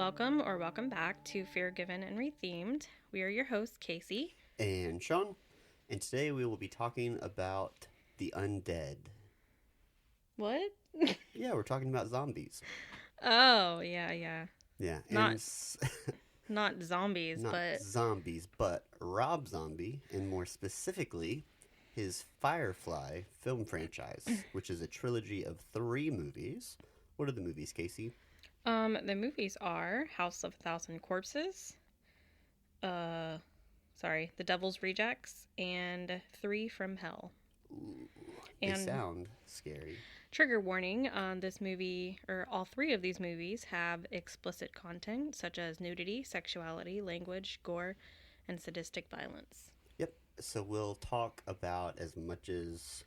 welcome or welcome back to Fear Given and Rethemed. We are your hosts, Casey and Sean, and today we will be talking about the undead. What? Yeah, we're talking about zombies. Oh, yeah. Yeah, Not and not zombies, not but zombies, but Rob Zombie, and more specifically, his Firefly film franchise, which is a trilogy of 3 movies. What are the movies, Casey? the movies are House of a Thousand Corpses, uh The Devil's Rejects, and Three from Hell. Ooh, they And sound scary. trigger warning, this movie, or all 3 of these movies, have explicit content such as nudity, sexuality, language, gore, and sadistic violence. Yep, so we'll talk about as much as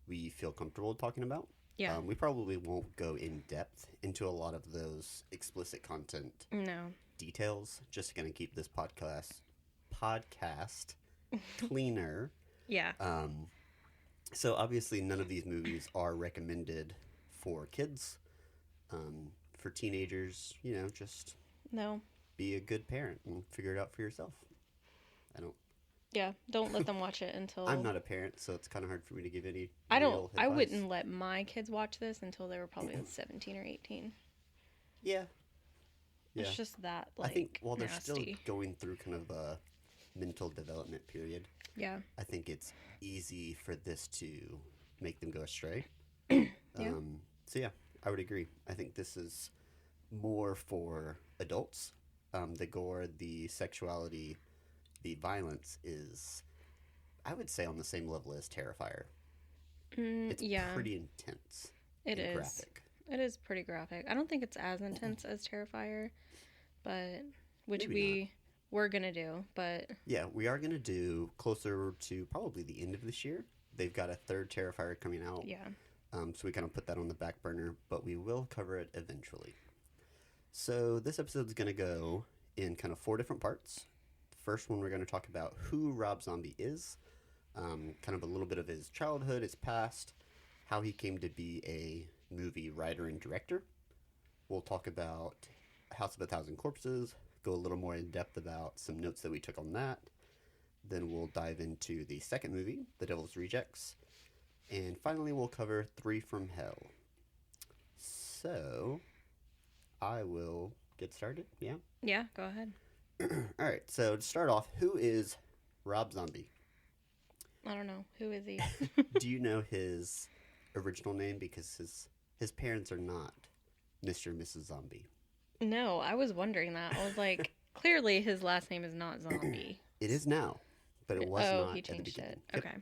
we feel comfortable talking about. Yeah. We probably won't go in depth into a lot of those explicit content No. details. Just going to keep this podcast cleaner. Yeah. So obviously, none of these movies are recommended for kids. For teenagers, just No. be a good parent and figure it out for yourself. Yeah, don't let them watch it until I'm not a parent, so it's kind of hard for me to give any. I real I advice. wouldn't let my kids watch this until they were probably 17 or 18. Yeah. It's just that, I think while they're nasty. still going through kind of a mental development period, Yeah. I think it's easy for this to make them go astray. Yeah. So yeah, I would agree. I think this is more for adults. The gore, the sexuality, the violence is, I would say, on the same level as Terrifier. It's yeah. pretty intense. It and is. graphic. It is pretty graphic. I don't think it's as intense as Terrifier, but which Maybe we're gonna do. But yeah, we are gonna do closer to probably the end of this year. They've got a 3rd Terrifier coming out. yeah. So we kind of put that on the back burner, but we will cover it eventually. So this episode is going to go in kind of 4 different parts. The first one, we're going to talk about who Rob Zombie is, kind of a little bit of his childhood, his past, how he came to be a movie writer and director. We'll talk about House of a Thousand Corpses, go a little more in depth about some notes that we took on that. Then we'll dive into the second movie, The Devil's Rejects. And finally, we'll cover Three from Hell. So, I will get started. Yeah? Yeah, go ahead. All right. So, to start off, who is Rob Zombie? I don't know. Who is he? Do you know his original name? Because his parents are not Mr. and Mrs. Zombie. No, I was wondering that. I was like, clearly his last name is not Zombie. It is now, but it was not he at the changed beginning. it. Yep. Okay.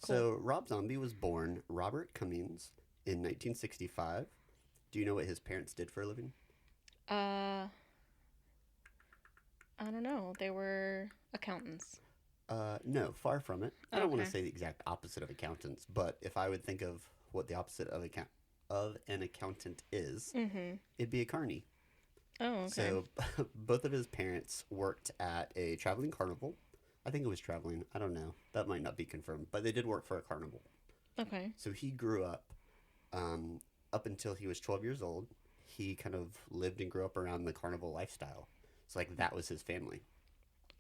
So, Rob Zombie was born Robert Cummings in 1965. Do you know what his parents did for a living? I don't know. They were accountants. No, far from it. I don't want to Okay. say the exact opposite of accountants, but if I would think of what the opposite of an accountant is, it'd be a carny. Oh, okay. So, both of his parents worked at a traveling carnival. I think it was traveling. I don't know. That might not be confirmed, but they did work for a carnival. Okay. So he grew up, up until he was 12 years old. He kind of lived and grew up around the carnival lifestyle. So like that was his family.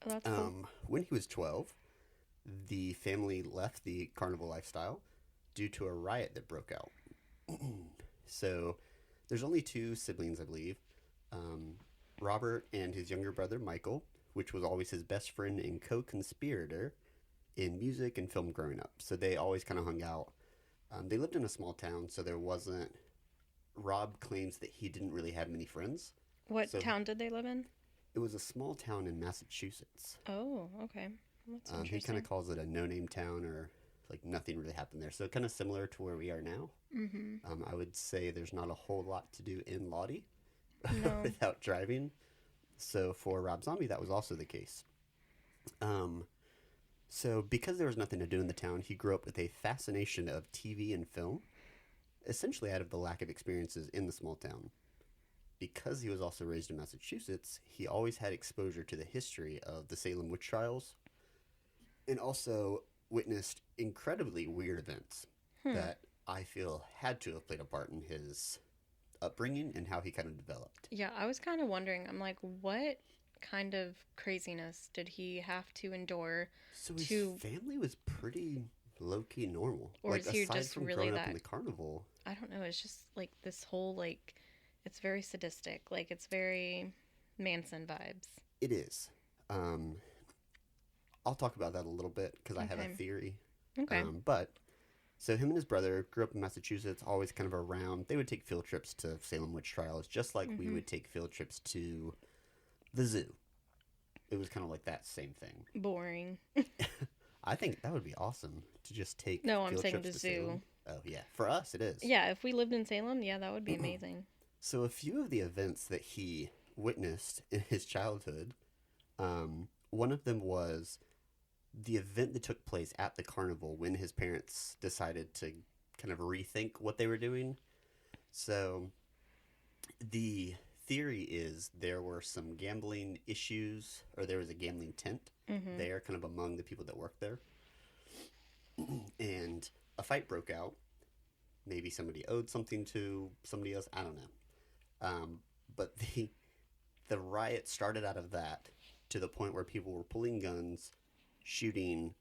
Oh, that's cool. When he was 12, the family left the carnival lifestyle due to a riot that broke out. So there's only 2 siblings, I believe. Robert and his younger brother, Michael, which was always his best friend and co-conspirator in music and film growing up. So they always kind of hung out. They lived in a small town, so there wasn't... Rob claims that he didn't really have many friends. What so- town did they live in? It was a small town in Massachusetts. Oh, okay. That's He interesting. kind of calls it a no-name town, or like nothing really happened there. So kind of similar to where we are now. I would say there's not a whole lot to do in Lottie No. without driving. So for Rob Zombie, that was also the case. So because there was nothing to do in the town, he grew up with a fascination of TV and film, essentially out of the lack of experiences in the small town. Because he was also raised in Massachusetts, he always had exposure to the history of the Salem witch trials, and also witnessed incredibly weird events that I feel had to have played a part in his upbringing and how he kind of developed. Yeah, I was kind of wondering. I'm like, what kind of craziness did he have to endure So his to, family was pretty low key normal. or Like is he aside just from really growing up in that? the carnival, I don't know. It's just like this whole like, it's very sadistic. Like it's very Manson vibes. it is. Um, I'll talk about that a little bit because I have a Okay. theory. Okay. But so him and his brother grew up in Massachusetts, always kind of around. They would take field trips to Salem witch trials, just like we Mm-hmm. would take field trips to the zoo. It was kind of like that same thing. Boring. I think that would be awesome to just take No, I'm field saying trips the to zoo. Salem. Oh yeah, for us it is. Yeah, if we lived in Salem, yeah, that would be amazing. So a few of the events that he witnessed in his childhood, one of them was the event that took place at the carnival when his parents decided to kind of rethink what they were doing. So the theory is there were some gambling issues, or there was a gambling tent Mm-hmm. there, kind of among the people that worked there, and a fight broke out. Maybe somebody owed something to somebody else. I don't know. But the riot started out of that to the point where people were pulling guns, shooting,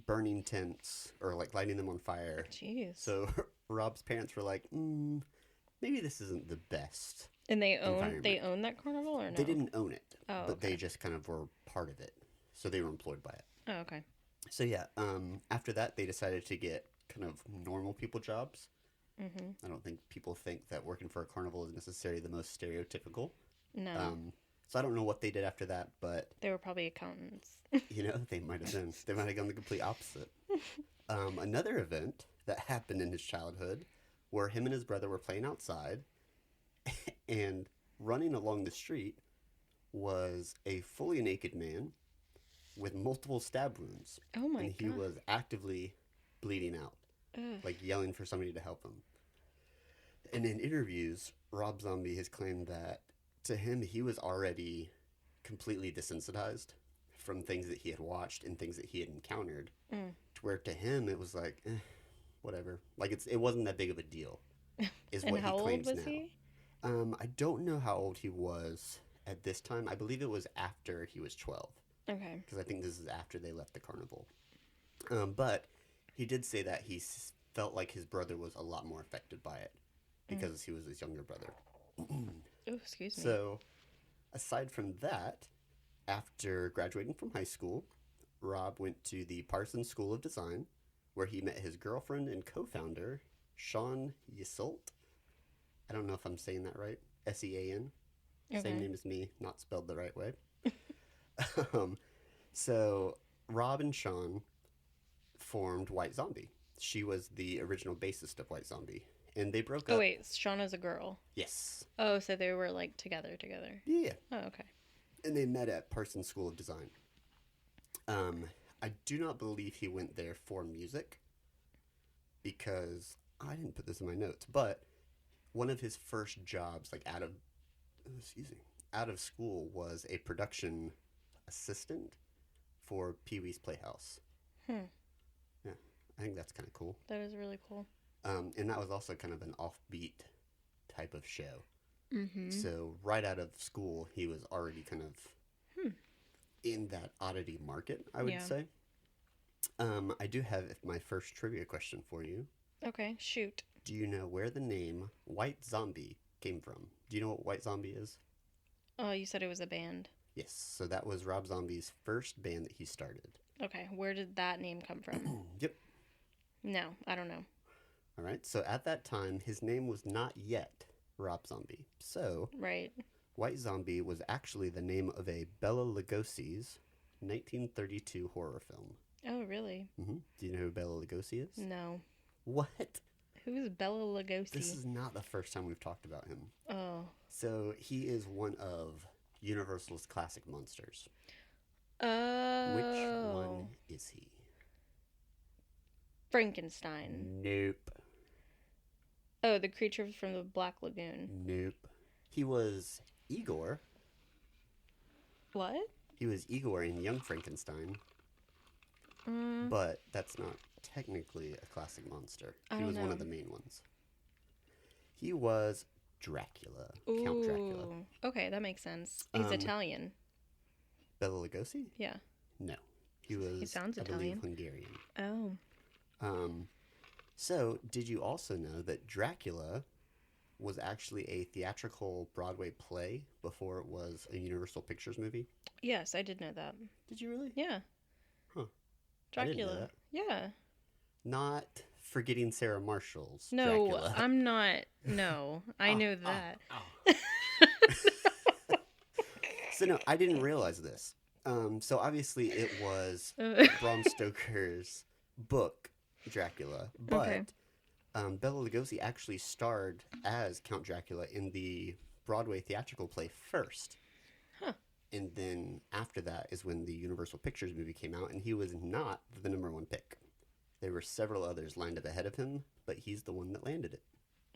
burning tents, or like lighting them on fire. Jeez. So Rob's parents were like, maybe this isn't the best And they environment. own that carnival or no? They didn't own it, Oh, but they okay. just kind of were part of it. So they were employed by it. Oh, okay. So yeah, after that, they decided to get kind of normal people jobs. Mm-hmm. I don't think people think that working for a carnival is necessarily the most stereotypical. No, So I don't know what they did after that, but they were probably accountants. they might have been. They might have gone the complete opposite. Another event that happened in his childhood, where him and his brother were playing outside, and running along the street was a fully naked man with multiple stab wounds, Oh my and he god. was actively bleeding out, Ugh. like yelling for somebody to help him. And in interviews, Rob Zombie has claimed that to him, he was already completely desensitized from things that he had watched and things that he had encountered. Mm. To where to him, it was like, whatever. Like it wasn't that big of a deal, is And what how he old claims was now. he? I don't know how old he was at this time. I believe it was after he was 12, Okay. because I think this is after they left the carnival. But he did say that felt like his brother was a lot more affected by it because he was his younger brother. Oh, excuse me. So, aside from that, after graduating from high school, Rob went to the Parsons School of Design, where he met his girlfriend and co-founder, Sean Yseult. I don't know if I'm saying that right. Sean. Okay. Same name as me, not spelled the right way. um, so, Rob and Sean formed White Zombie. She was the original bassist of White Zombie. And they broke Oh up. wait, Shauna's a girl. Yes. Oh, so they were like together. Yeah. Oh, okay. And they met at Parsons School of Design. I do not believe he went there for music, because I didn't put this in my notes, but one of his first jobs, like out of school, was a production assistant for Pee Wee's Playhouse. Hmm. Yeah, I think that's kind of cool. That is really cool. And that was also kind of an offbeat type of show. Mm-hmm. So right out of school, he was already kind of in that oddity market, I would Yeah. say. I do have my first trivia question for you. Okay, shoot. Do you know where the name White Zombie came from? Do you know what White Zombie is? Oh, you said it was a band. Yes, so that was Rob Zombie's first band that he started. Okay, where did that name come from? Yep. No, I don't know. All right, so at that time, his name was not yet Rob Zombie. So Right. White Zombie was actually the name of a Bela Lugosi's 1932 horror film. Oh, really? Do you know who Bela Lugosi is? No. What? Who's Bella Lugosi? This is not the first time we've talked about him. Oh. So he is one of Universal's classic monsters. Oh. Which one is he? Frankenstein. Nope. Oh, the creature from the Black Lagoon. Nope. He was Igor. What? He was Igor in Young Frankenstein, Mm, but that's not technically a classic monster. I He don't was one know. of the main ones. He was Dracula, Count Dracula. Ooh. Okay, that makes sense. He's Um, Italian. Bela Lugosi? Yeah. No, he He was, sounds I believe, Italian. Hungarian. Oh. Um, so, did you also know that Dracula was actually a theatrical Broadway play before it was a Universal Pictures movie? Yes, I did know that. Did you really? Yeah. Huh. I didn't know Dracula. that. Yeah. Not Forgetting Sarah Marshall's No, Dracula. I'm not. No, I Oh, know oh, that. oh. So no, I didn't realize this. So obviously it was Bram Stoker's book Dracula, Okay. but Bela Lugosi actually starred as Count Dracula in the Broadway theatrical play first. Huh. And then after that is when the Universal Pictures movie came out, and he was not the number one pick. There were several others lined up ahead of him, but he's the one that landed it.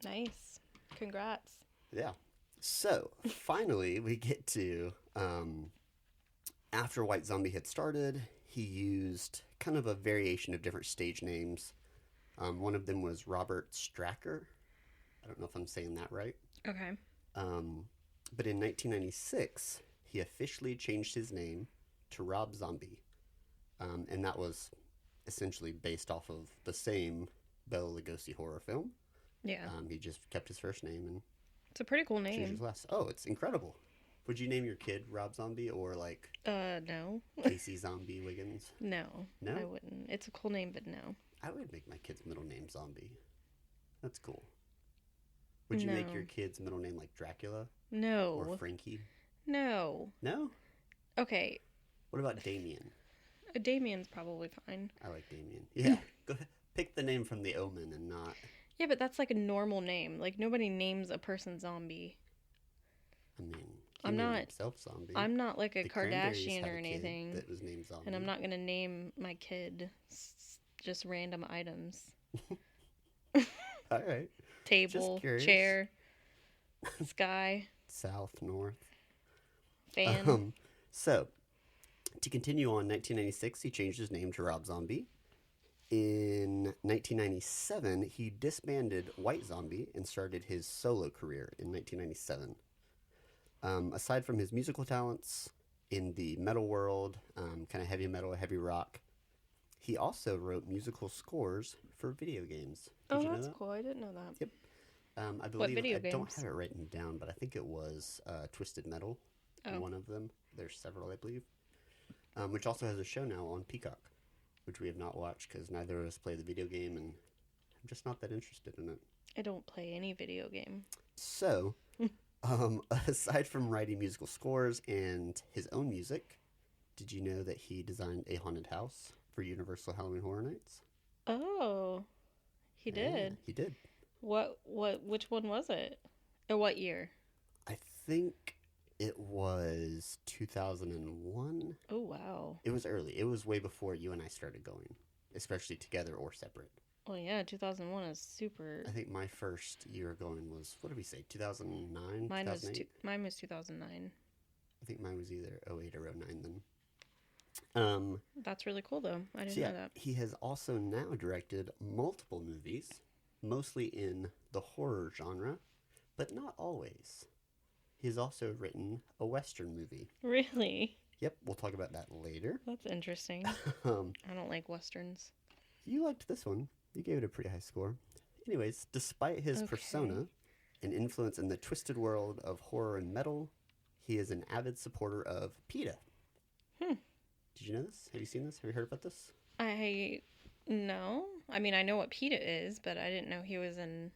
Nice. Congrats. Yeah. So finally, we get to after White Zombie had started, he used kind of a variation of different stage names. One of them was Robert Stracker. I don't know if I'm saying that right. Okay. But in 1996, he officially changed his name to Rob Zombie. And that was essentially based off of the same Bela Lugosi horror film. Yeah. He just kept his first name and It's a pretty cool changed name. his last. Oh, it's incredible. Would you name your kid Rob Zombie or like No. Casey Zombie Wiggins? No. No? I wouldn't. It's a cool name, but no. I would make my kid's middle name Zombie. That's cool. Would you make No. your kid's middle name like Dracula or No. Frankie? No. No? Okay. What about Damien? Damien's probably fine. I like Damien. Yeah. Go ahead. Pick the name from The Omen and not. Yeah, but that's like a normal name. Like nobody names a person zombie. I mean, he I'm named not- himself Zombie. I'm not like a The Cranberries Kardashian had or a kid anything. that was named Zombie. And I'm not going to name my kid just random items. All right. Table, curious. chair, sky, South, North. fan. So, to continue on, 1996, he changed his name to Rob Zombie. In 1997, he disbanded White Zombie and started his solo career in 1997. Aside from his musical talents in the metal world, kind of heavy metal, heavy rock, he also wrote musical scores for video games. Did you know That's that? cool. I didn't know that. Yep. I believe video I don't games? have it written down, but I think it was Twisted Metal. Oh. One of them. There's several, I believe. Which also has a show now on Peacock, which we have not watched because neither of us play the video game, and I'm just not that interested in it. I don't play any video game. So, aside from writing musical scores and his own music, did you know that he designed a haunted house for Universal Halloween Horror Nights? Oh, he Yeah, did. he did. Which one was it? Or what year? I think it was 2001. Oh, wow. It was early. It was way before you and I started going, especially together or separate. Well, yeah, 2001 is super. I think my first year going was, what did we say, 2009, Mine was 2008? mine was 2009. I think mine was either 08 or 09 then. That's really cool, though. I didn't So yeah, know that. he has also now directed multiple movies, mostly in the horror genre, but not always. He has also written a Western movie. Really? Yep, we'll talk about that later. That's interesting. Um, I don't like westerns. You liked this one. You gave it a pretty high score. Anyways, despite his Okay. persona and influence in the twisted world of horror and metal, he is an avid supporter of PETA. Did you know this? Have you seen this? Have you heard about this? No. I mean, I know what PETA is, but I didn't know he was in.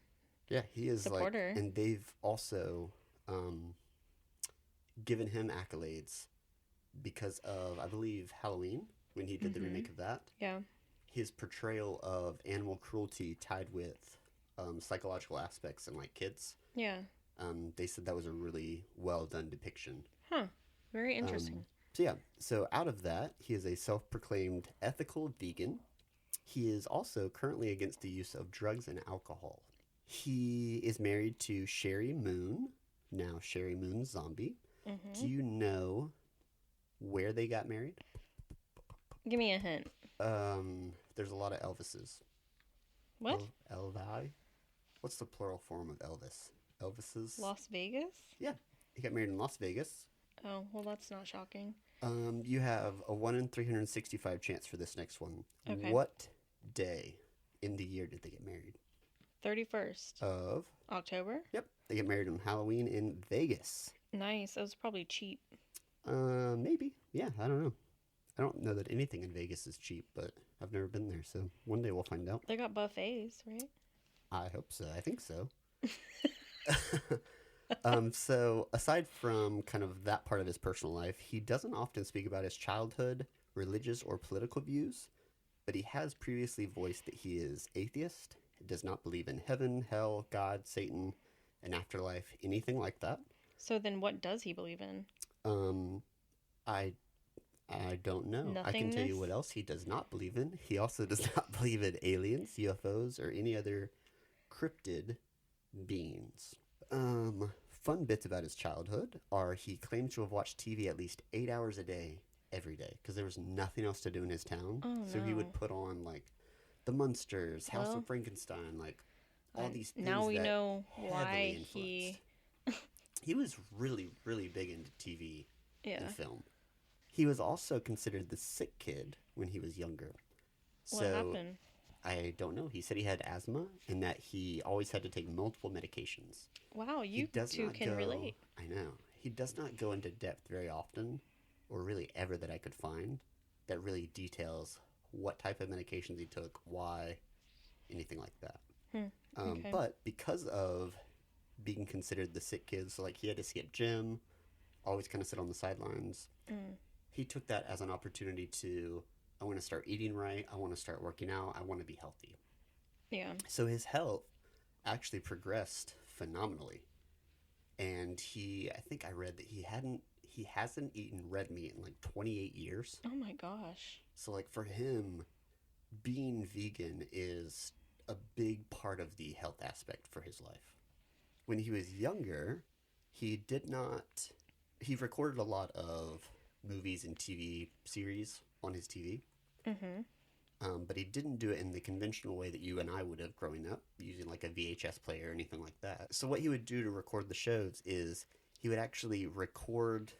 Yeah, he is Supporter. like, and they've also given him accolades because of, I believe, Halloween, when he did the remake of that. Yeah. His portrayal of animal cruelty tied with psychological aspects in like kids. Yeah. They said that was a really well done depiction. Huh. Very interesting. So out of that, he is a self-proclaimed ethical vegan. He is also currently against the use of drugs and alcohol. He is married to Sherry Moon, now Sherry Moon Zombie. Do you know where they got married? Give me a hint. There's a lot of Elvises. What? Elvi? What's the plural form of Elvis? Elvis's. Las Vegas? Yeah, he got married in Las Vegas. Oh, well, that's not shocking. You have a 1 in 365 chance for this next one. Okay. What day in the year did they get married? 31st Of? October? Yep, they get married on Halloween in Vegas. Nice. That was probably cheap. Maybe. Yeah, I don't know. I don't know that anything in Vegas is cheap, but I've never been there, so one day we'll find out. They got buffets, right? I hope so. I think so. So aside from kind of that part of his personal life, he doesn't often speak about his childhood, religious, or political views, but he has previously voiced that he is atheist, does not believe in heaven, hell, God, Satan, an afterlife, anything like that. So then what does he believe in? Um, I I don't know. I can tell you Nothingness? what else he does not believe in. He also does not believe in aliens, UFOs, or any other cryptid beings. Fun bits about his childhood are he claims to have watched TV at least 8 hours a day, every day, because there was nothing else to do in his town. Oh, So he no. would put on, like, The Munsters, House Well, of Frankenstein, like, all these things now we that know heavily why influenced. He was really, really big into TV Yeah. and film. He was also considered the sick kid when he was younger. What So happened? I don't know. He said he had asthma and that he always had to take multiple medications. Wow, He you does two not can go, relate. I know. He does not go into depth very often, or really ever that I could find, that really details what type of medications he took, why, anything like that. Okay. But because of being considered the sick kid, so like he had to skip gym, always kind of sit on the sidelines, he took that as an opportunity to, I want to start eating right, I want to start working out, I want to be healthy. Yeah. So his health actually progressed phenomenally. And I think I read that he hasn't eaten red meat in like 28 years. Oh my gosh. So like for him, being vegan is a big part of the health aspect for his life. When he was younger, he did not, he recorded a lot of movies and TV series on his TV. But he didn't do it in the conventional way that you and I would have growing up, using like a VHS player or anything like that. So what he would do to record the shows is he would actually record,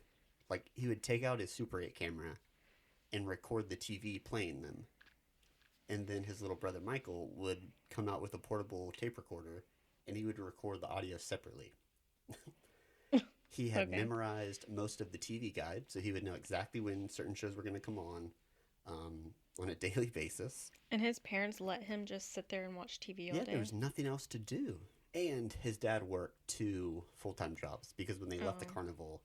like he would take out his Super 8 camera and record the TV playing them. And then his little brother Michael would come out with a portable tape recorder and he would record the audio separately. He had Okay. memorized most of the TV guide, so he would know exactly when certain shows were going to come on a daily basis. And his parents let him just sit there and watch TV all Yeah, day? there was nothing else to do. And his dad worked 2 full-time jobs because when they left the carnival,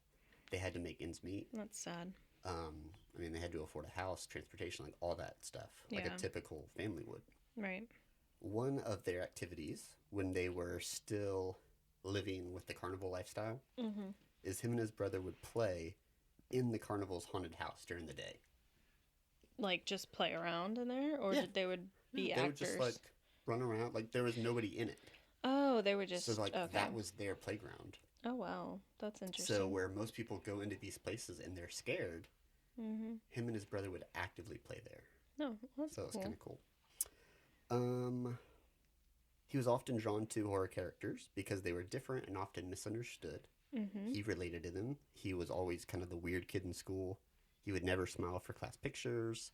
they had to make ends meet. That's sad. I mean, they had to afford a house, transportation, like all that stuff, like Yeah. a typical family would. Right. One of their activities when they were still living with the carnival lifestyle is him and his brother would play in the carnival's haunted house during the day. Like just play around in there, or Yeah. they would be They actors? would just like run around, like there was nobody in it. Oh, they were just So like okay. that was their playground. Oh wow, that's interesting. So where most people go into these places and they're scared, him and his brother would actively play there. No, that's So it's cool. kind of cool. He was often drawn to horror characters because they were different and often misunderstood. He related to them. He was always kind of the weird kid in school. He would never smile for class pictures.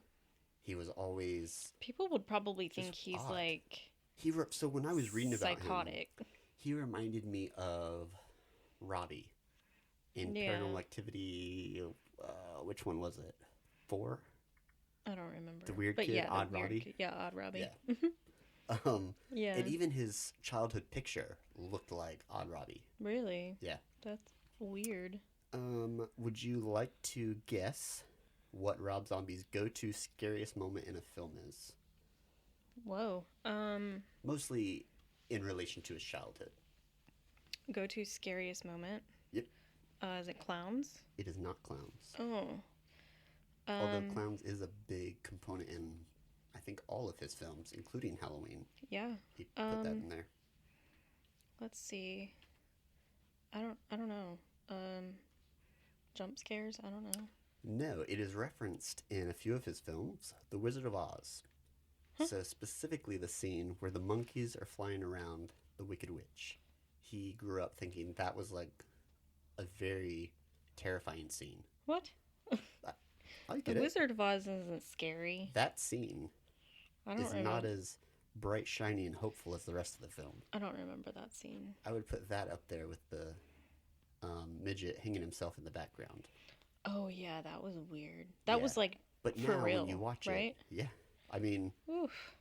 He was always People would probably think just he's odd. like so when I was reading about him, psychotic. he reminded me of Robbie in Yeah. Paranormal Activity. Which one was it? 4? I don't remember. The weird but kid, yeah, the Odd weird Robbie? kid- Yeah, Odd Robbie. Yeah. Yeah. And even his childhood picture looked like Odd Robbie. Really? Yeah. That's weird. Would you like to guess what Rob Zombie's go-to scariest moment in a film is? Whoa. Mostly in relation to his childhood. Go to scariest moment. Yep. Is it clowns? It is not clowns. Oh. Although clowns is a big component in, I think, all of his films, including Halloween. Yeah. He put that in there. Let's see. I don't know. Jump scares? I don't know. No, it is referenced in a few of his films, The Wizard of Oz. So specifically the scene where the monkeys are flying around the Wicked Witch. he grew up thinking that was like a very terrifying scene. What? I, I The get it. Wizard of Oz isn't scary. That scene I don't is not remember. as bright, shiny, and hopeful as the rest of the film. I don't remember that scene. I would put that up there with the midget hanging himself in the background. Oh yeah, that was weird. That Yeah. was like But for now when you real, watch right? it, yeah. I mean, Oof.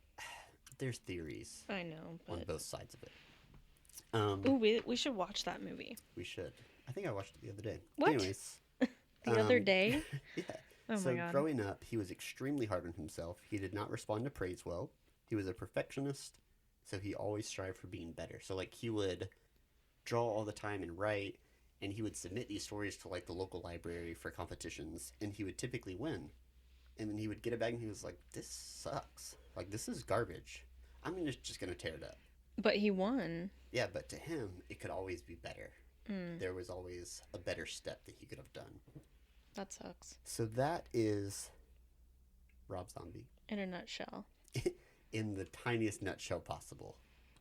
there's theories I know, on but both sides of it. ooh, we should watch that movie. We should. I think I watched it the other day. What? Anyways, The other day? yeah. Oh So my god. growing up, he was extremely hard on himself. He did not respond to praise well. He was a perfectionist, so he always strived for being better. So like he would draw all the time and write, and he would submit these stories to like the local library for competitions, and he would typically win. And then he would get it back, and he was like, "This sucks. Like this is garbage. I'm just gonna tear it up." But he won. Yeah, but to him, it could always be better. Mm, There was always a better step that he could have done. that sucks. So that is Rob Zombie In a nutshell. in the tiniest nutshell possible.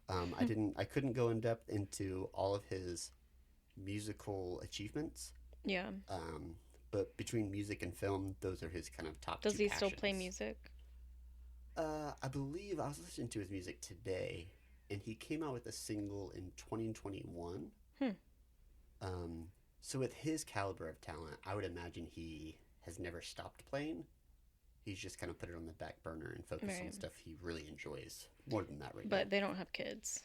I couldn't go in depth into all of his musical achievements. Yeah. But between music and film, those are his kind of top Does two he still play passions. music? I believe I was listening to his music today, and he came out with a single in 2021. Hmm. So with his caliber of talent, I would imagine he has never stopped playing. He's just kind of put it on the back burner and focused on Right. stuff he really enjoys more than that right But now. they don't have kids.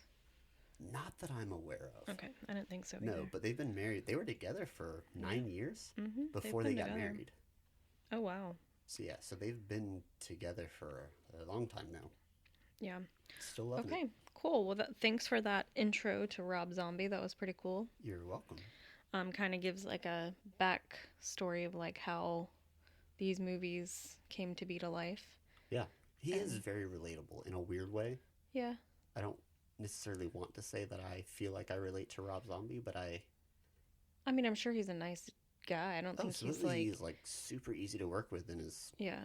Not that I'm aware of. Okay, I didn't think so No, either. but they've been married. They were together for 9 years Mm-hmm. before they got married. Oh wow. So yeah, so they've been together for a long time now. Yeah. Still loving Okay. it. Cool. Well, thanks for that intro to Rob Zombie. That was pretty cool. You're welcome. Kind of gives like a back story of like how these movies came to be to life. Yeah, he is And- very relatable in a weird way. Yeah. I don't necessarily want to say that I feel like I relate to Rob Zombie, but I mean, I'm sure he's a nice guy. I don't think he's absolutely like, he's like super easy to work with and is yeah,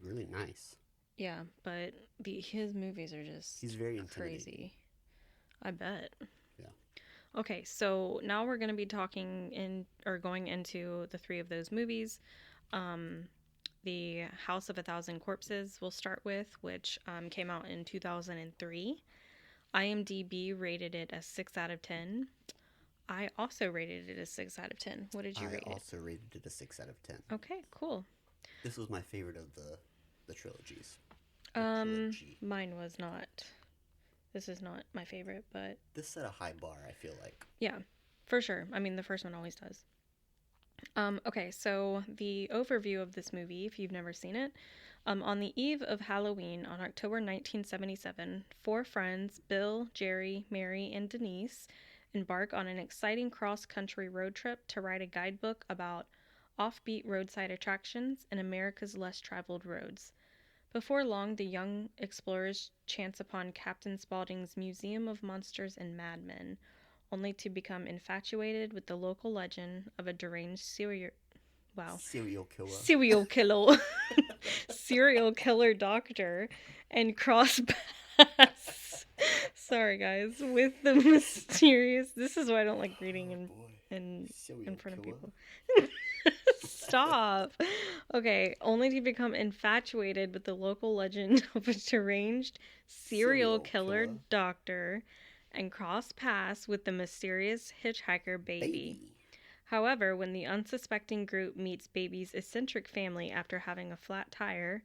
really nice. yeah. But his movies are just He's very intimidating. crazy. I bet. Yeah. Okay, so now we're going to be talking going into the three of those movies. The House of a Thousand Corpses we'll start with, which came out in 2003. IMDb rated it a 6 out of 10. I also rated it a 6 out of 10. What did you I rate it? also rated it a 6 out of 10. Okay, cool. This was my favorite of the trilogies. Trilogy. Mine was not. This is not my favorite, but This set a high bar, I feel like. yeah, for sure. I mean, the first one always does. Okay, so the overview of this movie, if you've never seen it, on the eve of Halloween on October 1977, four friends, Bill, Jerry, Mary, and Denise, embark on an exciting cross-country road trip to write a guidebook about offbeat roadside attractions in America's less-traveled roads. Before long, the young explorers chance upon Captain Spaulding's Museum of Monsters and Madmen, only to become infatuated with the local legend of a deranged serial killer serial killer doctor and cross paths. Sorry guys, with the mysterious. This is why I don't like reading in front of people. Stop. Okay, only to become infatuated with the local legend of a deranged serial killer doctor and cross paths with the mysterious hitchhiker baby. However, when the unsuspecting group meets Baby's eccentric family after having a flat tire,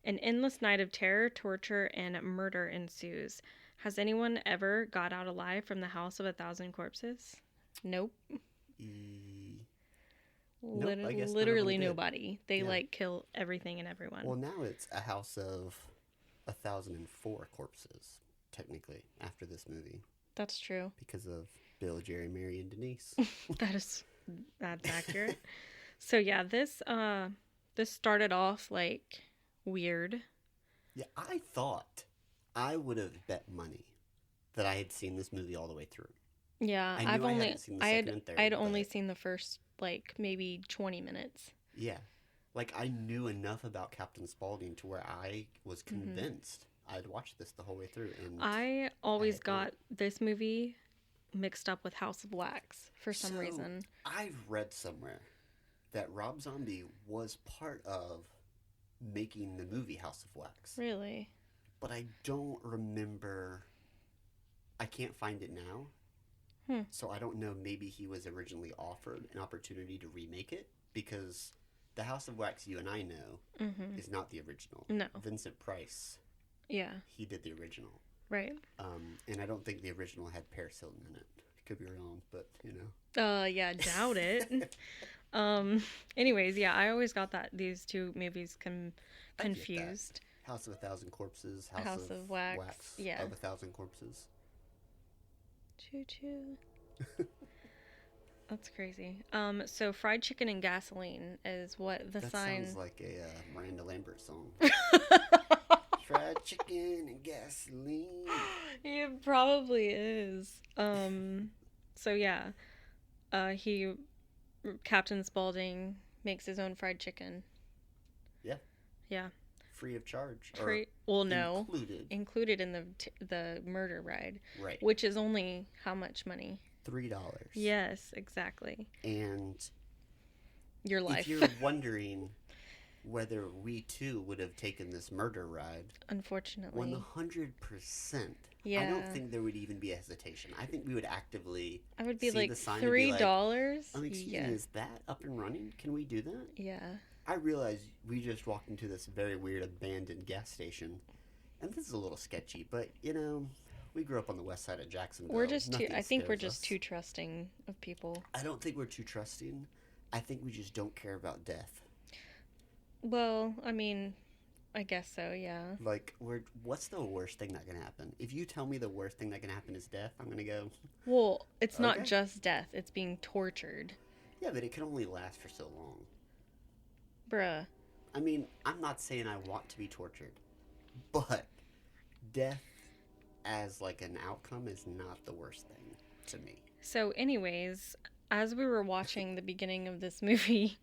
an endless night of terror, torture, and murder ensues. Has anyone ever got out alive from the House of a Thousand Corpses? Nope. Nope, I guess Literally none of them did. nobody. They Yeah. kill everything and everyone. Well, now it's a house of 1,004 corpses, technically, after this movie, That's true. because of Bill, Jerry, Mary, and Denise. That's accurate. So yeah, this started off like weird. Yeah, I thought I would have bet money that I had seen this movie all the way through. Yeah, I knew I hadn't seen the second and third, I had only but- seen the first like maybe 20 minutes. Yeah. Like, I knew enough about Captain Spaulding to where I was convinced I'd watched this the whole way through. And I always had got this movie mixed up with House of Wax for some So reason. I've read somewhere that Rob Zombie was part of making the movie House of Wax, Really? but I don't remember. I can't find it now, Hmm. so I don't know. Maybe he was originally offered an opportunity to remake it because the House of Wax you and I know Mm-hmm. is not the original. No. Vincent Price, Yeah. he did the original. Right. And I don't think the original had Paris Hilton in it. Could be wrong, but you know. Yeah, doubt it. Anyways, yeah, I always got these two movies I get that. confused. House of a Thousand Corpses, House, House of Wax. Yeah. of a Thousand Corpses. Choo choo. That's crazy. So fried chicken and gasoline is what the That sign. sounds like a Miranda Lambert song. Fried chicken and gasoline. It probably is. So yeah, he Captain Spaulding makes his own fried chicken. Yeah. Yeah. Free of charge. Well, no, Included. in the murder ride, Right. which is only how much money? $3. Yes, exactly. And Your life. if you're wondering whether we too would have taken this murder ride, Unfortunately. 100%. Yeah. I don't think there would even be a hesitation. I think we would actively. I would be see like the sign and be like, $3. excuse Yeah. me, is that up and running? Can we do that? Yeah. I realize we just walked into this very weird abandoned gas station, and this is a little sketchy, but you know, we grew up on the west side of Jacksonville. We're just too. Nothing I think we're scares just us. too trusting of people. I don't think we're too trusting. I think we just don't care about death. Well, I mean, I guess so. Yeah. Like, what's the worst thing that can happen? If you tell me the worst thing that can happen is death, I'm gonna go. Well, it's not Okay. just death. It's being tortured. Yeah, but it can only last for so long. Bruh. I mean, I'm not saying I want to be tortured, but death as like an outcome is not the worst thing to me. So, anyways, as we were watching the beginning of this movie,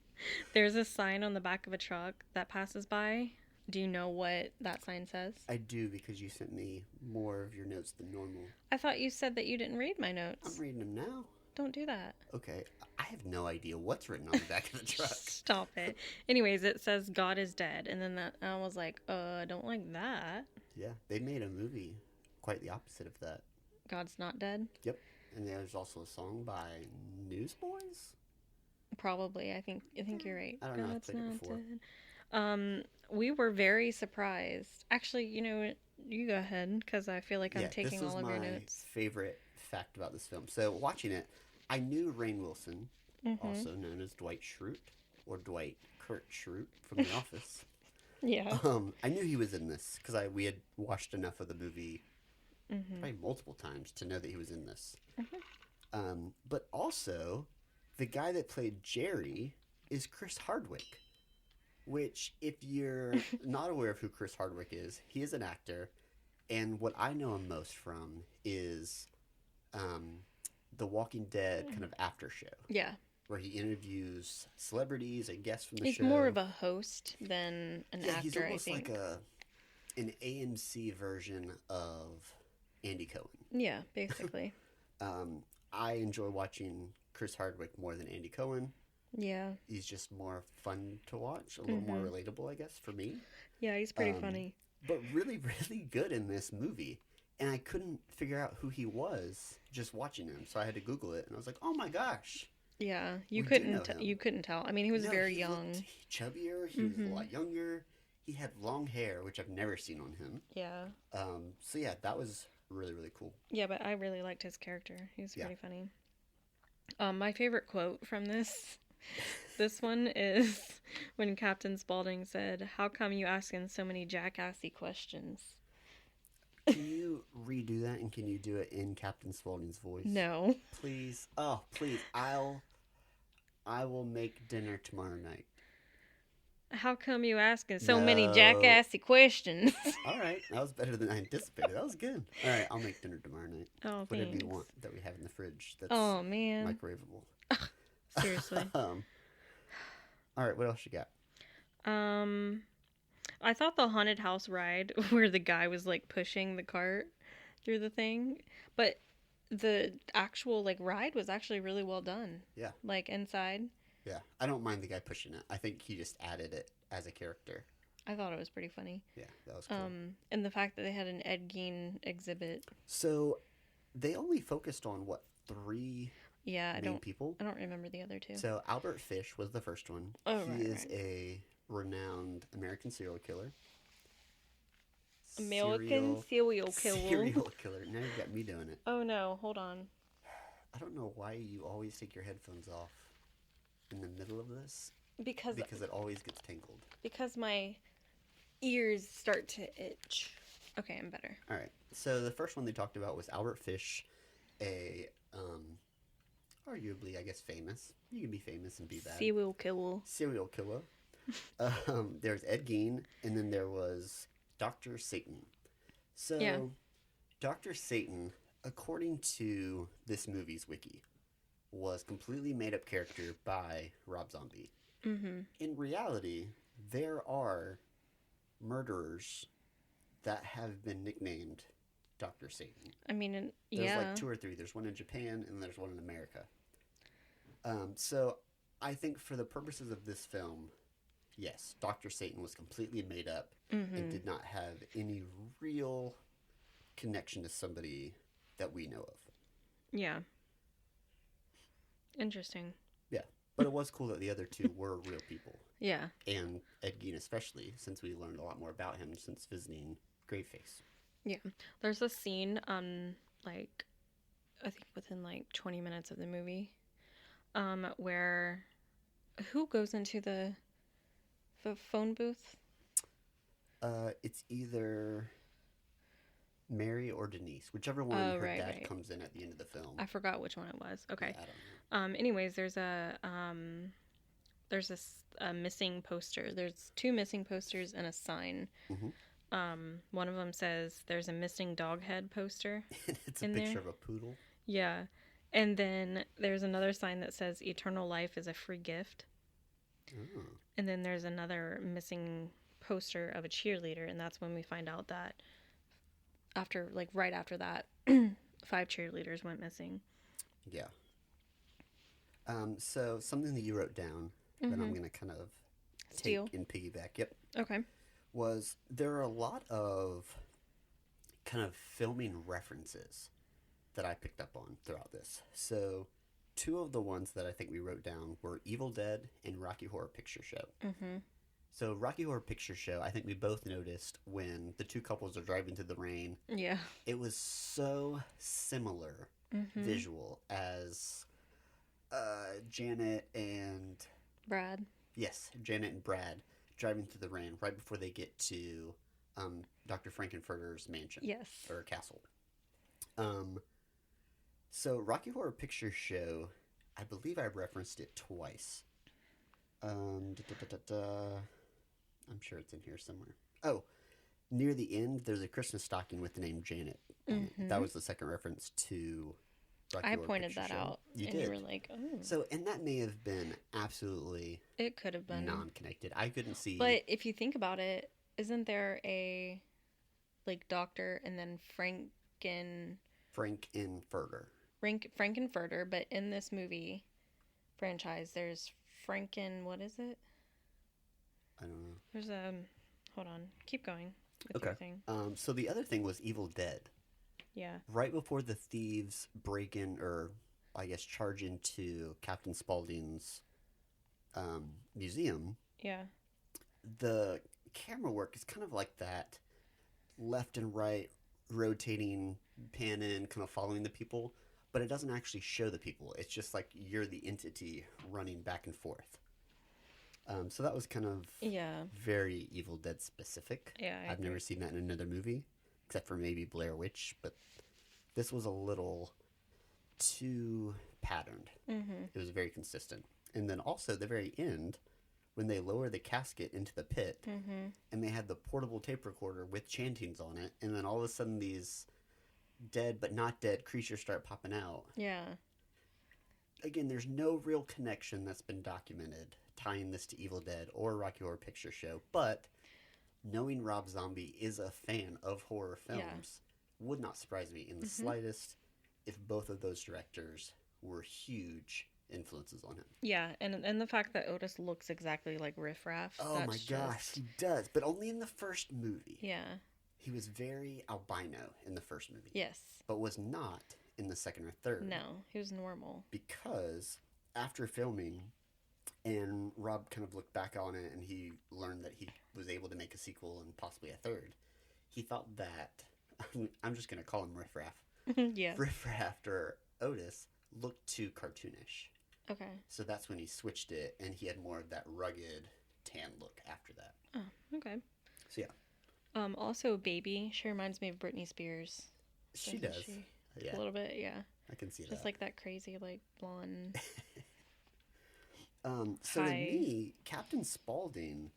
there's a sign on the back of a truck that passes by. Do you know what that sign says? I do because you sent me more of your notes than normal. I thought you said that you didn't read my notes. I'm reading them now. Don't do that. Okay, I have no idea what's written on the back of the truck. Stop it. Anyways, it says God is dead. And then I was like, I don't like that. Yeah, they made a movie quite the opposite of that. God's not dead? Yep. And there's also a song by Newsboys. Probably. I think you're right. I don't know, I've God's played it not before. dead. We were very surprised. Actually, you know what? You go ahead, because I feel like I'm taking all of your notes. This was my favorite fact about this film. So watching it, I knew Rainn Wilson, also known as Dwight Schrute, or Dwight Kurt Schrute from The Office. Yeah. I knew he was in this because we had watched enough of the movie, probably multiple times, to know that he was in this. But also, the guy that played Jerry is Chris Hardwick, which, if you're not aware of who Chris Hardwick is, he is an actor, and what I know him most from is the Walking Dead kind of after show. Yeah. Where he interviews celebrities and guests from the He's show. more of a host than an actor, he's almost I think. like an AMC version of Andy Cohen. Yeah, basically. I enjoy watching Chris Hardwick more than Andy Cohen. Yeah. He's just more fun to watch, a little more relatable, I guess, for me. Yeah, he's pretty funny. But really, really good in this movie. And I couldn't figure out who he was just watching him, so I had to Google it, and I was like, "Oh my gosh!" Yeah, We do know him. you couldn't tell. I mean, he was No, very he young. looked chubbier. He was a lot younger. He had long hair, which I've never seen on him. Yeah. So yeah, that was really, really cool. Yeah, but I really liked his character. He was Yeah. pretty funny. My favorite quote from this one is when Captain Spaulding said, "How come you asking so many jackassy questions?" Can you redo that, and can you do it in Captain Spaulding's voice? No. Please. Oh, please. I will make dinner tomorrow night. How come you asking so many No. jackassy questions? All right. That was better than I anticipated. That was good. All right. I'll make dinner tomorrow night. Oh, Whatever thanks. you want that we have in the fridge that's Oh, man. microwavable. Seriously. All right. What else you got? I thought the haunted house ride where the guy was like pushing the cart through the thing, but the actual like ride was actually really well done. Yeah. Like inside, Yeah. I don't mind the guy pushing it. I think he just added it as a character. I thought it was pretty funny. Yeah, that was cool. And the fact that they had an Ed Gein exhibit. So they only focused on what, three Yeah, main people? I don't remember the other two. So Albert Fish was the first one. Oh, he right, is right. a renowned American serial killer. American serial killer. Serial killer. Now you've got me doing it. Oh no, hold on. I don't know why you always take your headphones off in the middle of this. Because it always gets tangled. Because my ears start to itch. Okay, I'm better. All right. So the first one they talked about was Albert Fish, a arguably, I guess, famous. You can be famous and be bad. Serial killer. Serial killer. There's Ed Gein, and then there was Dr. Satan. So, Yeah. Dr. Satan, according to this movie's wiki, was completely made up character by Rob Zombie. Mm-hmm. In reality, there are murderers that have been nicknamed Dr. Satan. I mean, There's yeah. like 2 or 3. There's one in Japan and there's one in America. So I think for the purposes of this film, yes, Dr. Satan was completely made up and did not have any real connection to somebody that we know of. Yeah. Interesting. Yeah, but it was cool that the other 2 were real people. Yeah. And Ed Gein especially, since we learned a lot more about him since visiting Graveface. Yeah. There's a scene, like, I think within like 20 minutes of the movie, where who goes into the phone booth? It's either Mary or Denise, whichever one her dad comes in at the end of the film. I forgot which one it was. Okay. Yeah, I don't know. Anyways, there's a missing poster. There's 2 missing posters and a sign. One of them says there's a missing dog head poster. It's a picture of a poodle. Yeah. And then there's another sign that says eternal life is a free gift. Oh. And then there's another missing poster of a cheerleader, and that's when we find out that right after that 5 cheerleaders went missing. Yeah. So something that you wrote down that I'm going to kind of Steal. take and piggyback. Yep. Okay. Was there are a lot of kind of filming references that I picked up on throughout this. So 2 of the ones that I think we wrote down were Evil Dead and Rocky Horror Picture Show. Mm-hmm. So Rocky Horror Picture Show, I think we both noticed when the 2 couples are driving through the rain. Yeah. It was so similar visual as Janet and Brad. Yes, Janet and Brad driving through the rain right before they get to Dr. Frankenfurter's mansion. Yes. Or castle. So Rocky Horror Picture Show, I believe I referenced it twice. I'm sure it's in here somewhere. Oh, near the end, there's a Christmas stocking with the name Janet. That was the second reference to Rocky Horror pointed Picture that Show. out. You and did. You were like, oh. So, and that may have been absolutely It could have been. non-connected. I couldn't see. But if you think about it, isn't there a, like, doctor and then Frankenfurter, but in this movie franchise, there's what is it? I don't know. There's hold on, keep going with your thing. So the other thing was Evil Dead. Yeah. Right before the thieves break in, or I guess charge into Captain Spaulding's museum. Yeah. The camera work is kind of like that left and right rotating pan in, kind of following the people, but it doesn't actually show the people. It's just like you're the entity running back and forth. So that was kind of very Evil Dead specific. Yeah, I've never seen that in another movie, except for maybe Blair Witch, but this was a little too patterned. It was very consistent. And then also at the very end, when they lower the casket into the pit, and they had the portable tape recorder with chantings on it, and then all of a sudden these dead but not dead creatures start popping out. Yeah. Again, there's no real connection that's been documented tying this to Evil Dead or Rocky Horror Picture Show, but knowing Rob Zombie is a fan of horror films would not surprise me in the slightest. if both of those directors were huge influences on him. Yeah, and the fact that Otis looks exactly like Riff Raff, Oh my that's gosh, just he does, but only in the first movie. yeah. He was very albino in the first movie, Yes. but was not in the second or third. No, he was normal. Because after filming, and Rob kind of looked back on it and he learned that he was able to make a sequel and possibly a third, he thought that, I'm just going to call him Riff Raff. Yeah. Riff Raff or Otis looked too cartoonish. Okay. So that's when he switched it and he had more of that rugged tan look after that. Oh, okay. So yeah. Also, Baby, she reminds me of Britney Spears. She doesn't does. she? Yeah. A little bit, yeah. I can see that. Just like that crazy, like, blonde. So to Hi. me, Captain Spaulding,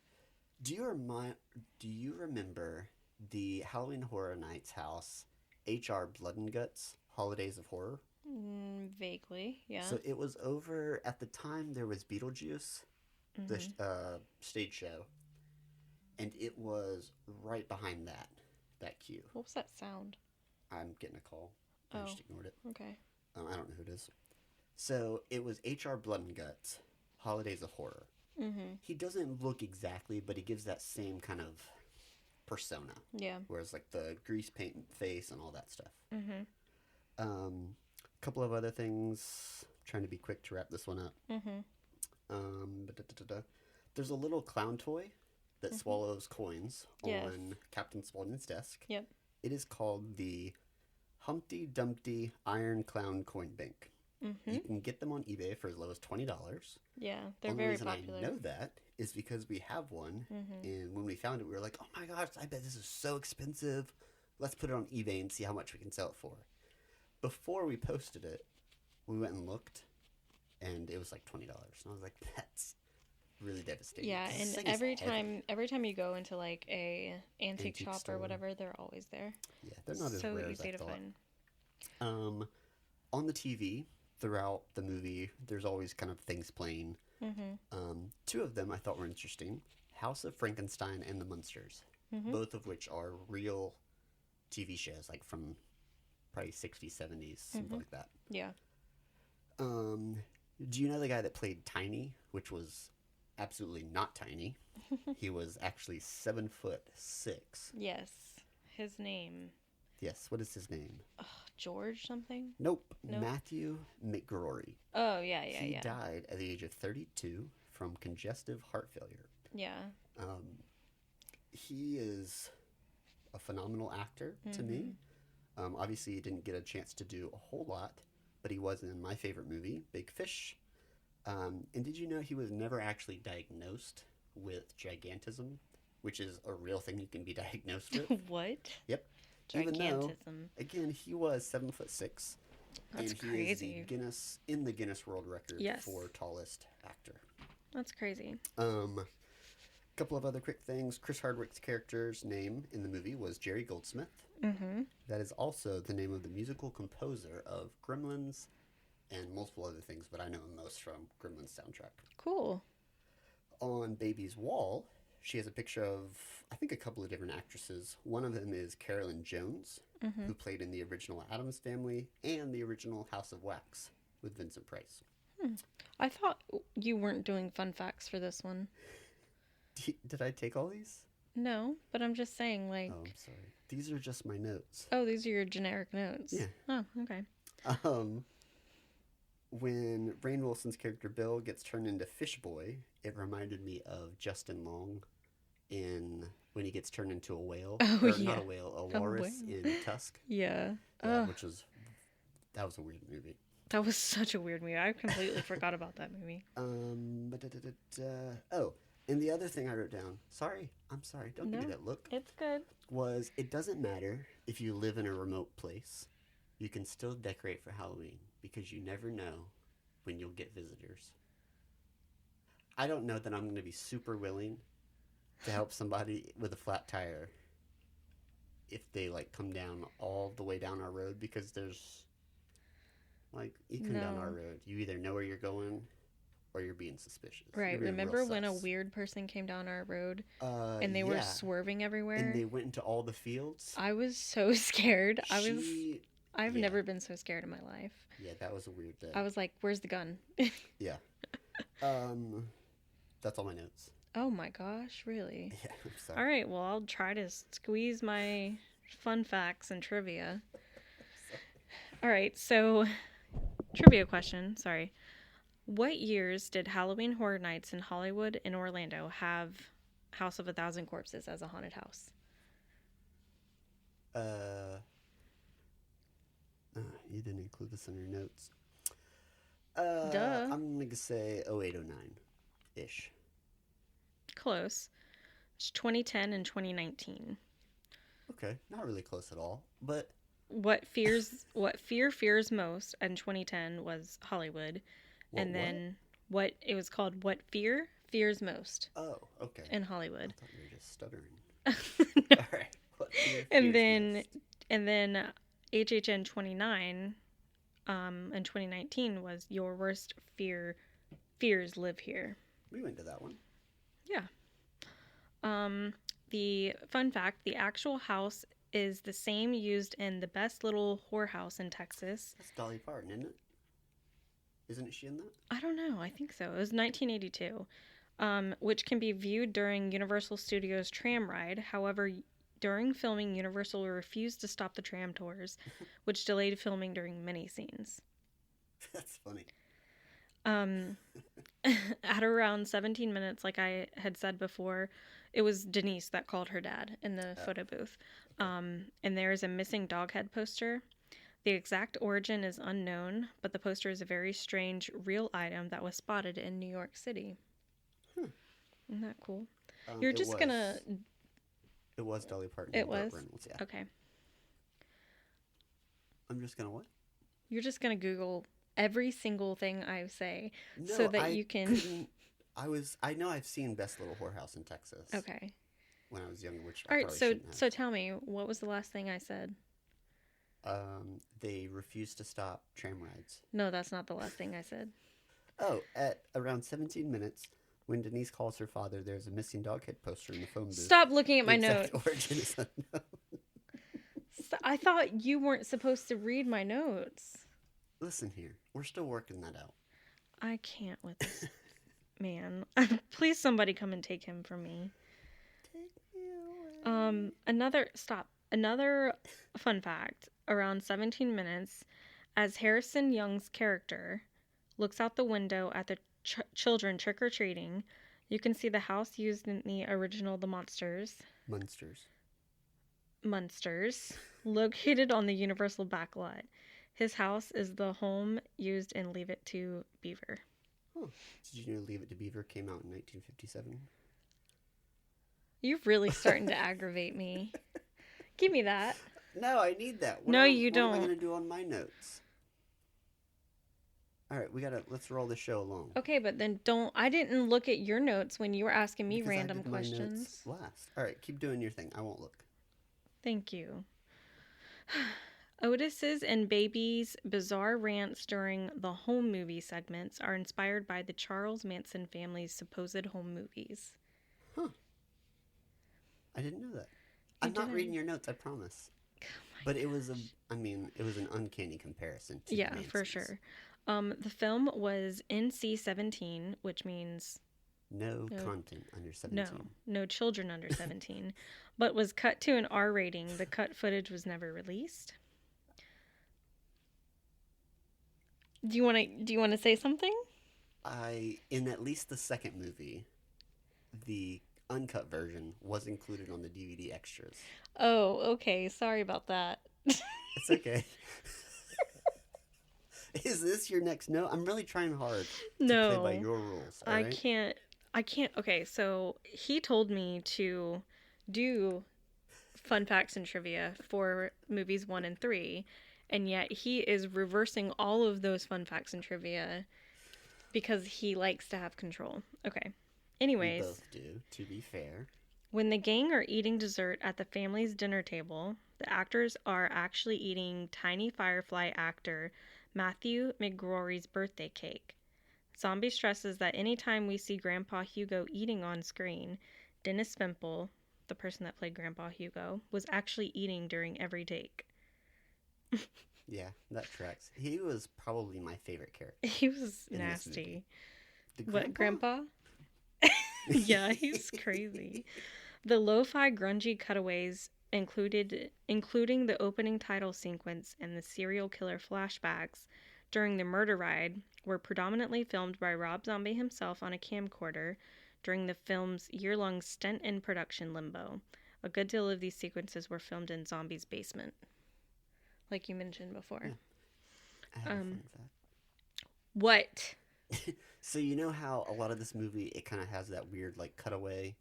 do you remember the Halloween Horror Nights house, H.R. Blood and Guts, Holidays of Horror? Vaguely, yeah. So it was over, at the time there was Beetlejuice, the stage show, and it was right behind that queue. What was that sound? I'm getting a call. I just ignored it. Okay. I don't know who it is. So it was H.R. Blood and Guts, Holidays of Horror. Mm-hmm. He doesn't look exactly, but he gives that same kind of persona. Yeah. Whereas like the grease paint face and all that stuff. Mm-hmm. A couple of other things. Trying to be quick to wrap this one up. Mm-hmm. There's a little clown toy that swallows coins Yes. on Captain Spaulding's desk. Yep. It is called the Humpty Dumpty Iron Clown Coin Bank. Mm-hmm. You can get them on eBay for as low as $20. Yeah, they're Only very reason popular. I know that is because we have one, and when we found it, we were like, "Oh my gosh, I bet this is so expensive. Let's put it on eBay and see how much we can sell it for." Before we posted it, we went and looked, and it was like $20, and I was like, "That's really devastating." Yeah, 'Cause this and thing is every heavy. time you go into like a antique shop store. or whatever, they're always there. Yeah, they're not as So rare as easy I to thought. find. On the TV throughout the movie, there's always kind of things playing. Two of them I thought were interesting: House of Frankenstein and the Munsters, both of which are real TV shows, like from probably 60s, 70s, something like that. Yeah. Do you know the guy that played Tiny, which was absolutely not tiny? He was actually 7'6". Yes. His name. Yes, what is his name? George something? Nope. Nope. Matthew McGrory. Oh, yeah, yeah, He yeah. died at the age of 32 from congestive heart failure. Yeah. He is a phenomenal actor to me. Obviously, he didn't get a chance to do a whole lot, but he was in my favorite movie, Big Fish. And did you know he was never actually diagnosed with gigantism, which is a real thing you can be diagnosed with? What? Yep. Even though, Gigantism. again, he was 7'6". That's and he crazy. is in the Guinness World Record Yes. for tallest actor. That's crazy. Couple of other quick things. Chris Hardwick's character's name in the movie was Jerry Goldsmith. That is also the name of the musical composer of Gremlins and multiple other things, but I know him most from Gremlins soundtrack. Cool. On Baby's wall, she has a picture of, I think, a couple of different actresses. One of them is Carolyn Jones, who played in the original Addams Family and the original House of Wax with Vincent Price. I thought you weren't doing fun facts for this one. Did I take all these? No, but I'm just saying, like... Oh, I'm sorry. These are just my notes. Oh, these are your generic notes. Yeah. Oh, okay. When Rainn Wilson's character Bill gets turned into Fish Boy, it reminded me of Justin Long in when he gets turned into a whale. Oh, or yeah. not a whale, a walrus whale. in Tusk. Yeah. Yeah, that was a weird movie. That was such a weird movie. I completely forgot about that movie. Oh, and the other thing I wrote down, I'm sorry, don't give me that look, It's good. was it doesn't matter if you live in a remote place, you can still decorate for Halloween because you never know when you'll get visitors. I don't know that I'm going to be super willing to help somebody with a flat tire if they like come down all the way down our road, because there's like, you come down our road, you either know where you're going or you're being suspicious. Right. You're being Remember real when a sus. weird person came down our road and they were yeah. swerving everywhere? And they went into all the fields. I was so scared. I I've Yeah. never been so scared in my life. Yeah, that was a weird day. I was like, where's the gun? Yeah. Um, that's all my notes. Oh my gosh, really? Yeah, I'm sorry. All right, well, I'll try to squeeze my fun facts and trivia. All right, so trivia question, sorry. What years did Halloween Horror Nights in Hollywood and Orlando have House of a Thousand Corpses as a haunted house? Uh, you didn't include this in your notes. Duh. I'm gonna say 0809 ish. Close. It's 2010 and 2019. Okay, not really close at all, but What fear fears most in 2010 was Hollywood, and what? then what it was called what fear fears most Oh, okay. in I Hollywood. thought you were just stuttering. No. All right. What fear And fears then most? and then HHN 29 in 2019 was your worst fears live here. We went to that one. Yeah. The fun fact, the actual house is the same used in the Best Little Whorehouse in Texas. That's Dolly Parton, isn't it? Isn't she in that? I don't know. I think so. It was 1982, which can be viewed during Universal Studios tram ride. However, during filming, Universal refused to stop the tram tours, which delayed filming during many scenes. That's funny. At around 17 minutes, like I had said before, it was Denise that called her dad in the photo booth. And there is a missing dog head poster. The exact origin is unknown, but the poster is a very strange real item that was spotted in New York City. Isn't that cool? You're just gonna... It was Dolly Parton. It and Burt was? Reynolds, yeah. Okay. I'm just gonna what? You're just gonna Google every single thing I say No, so that I you can... couldn't- I know I've seen Best Little Whorehouse in Texas. Okay. When I was younger, which I All right, probably so shouldn't have. so tell me, what was the last thing I said? They refused to stop tram rides. No, that's not the last thing I said. Oh, at around 17 minutes, when Denise calls her father, there's a missing dog head poster in the phone booth. Stop looking at my The exact notes. origin is unknown. I thought you weren't supposed to read my notes. Listen here, we're still working that out. I can't with this man. Please, somebody come and take him from me. Take me away. Another fun fact. Around 17 minutes, as Harrison Young's character looks out the window at the children trick-or-treating, you can see the house used in the original The Munsters, located on the Universal backlot. His house is the home used in Leave It to Beaver. Oh, did you know Leave It to Beaver came out in 1957? You're really starting to aggravate me. Give me that. No, I need that. No, you What don't. am I going to do on my notes? All right, let's roll the show along. Okay, but then I didn't look at your notes when you were asking me Because I random did my questions. notes last. All right, keep doing your thing. I won't look. Thank you. Otis's and Baby's bizarre rants during the home movie segments are inspired by the Charles Manson family's supposed home movies. Huh. I didn't know that. I'm not reading your notes, I promise. But it was an uncanny comparison to Yeah, Manson's. for sure. The film was NC-17, which means No content under 17. no children under 17, but was cut to an R rating. The cut footage was never released. Do you want to say something? In at least the second movie, the uncut version was included on the DVD extras. Oh, okay. Sorry about that. It's okay. Is this your next note? I'm really trying hard to play by your rules. All I right? can't. Okay, so he told me to do fun facts and trivia for movies 1 and 3, and yet he is reversing all of those fun facts and trivia because he likes to have control. Okay. Anyways, We both do, to be fair. when the gang are eating dessert at the family's dinner table, the actors are actually eating tiny Firefly actor Matthew McGrory's birthday cake. Zombie stresses that anytime we see Grandpa Hugo eating on screen, Dennis Spimple, the person that played Grandpa Hugo, was actually eating during every take. Yeah, that tracks. He was probably my favorite character He was in this movie. nasty. The What, grandpa? Grandpa? Yeah, he's crazy. The lo-fi grungy cutaways including the opening title sequence and the serial killer flashbacks during the murder ride were predominantly filmed by Rob Zombie himself on a camcorder during the film's year-long stint in production limbo. A good deal of these sequences were filmed in Zombie's basement, like you mentioned before. Yeah. I have a Um, fun fact. what? So you know how a lot of this movie, it kind of has that weird like cutaway,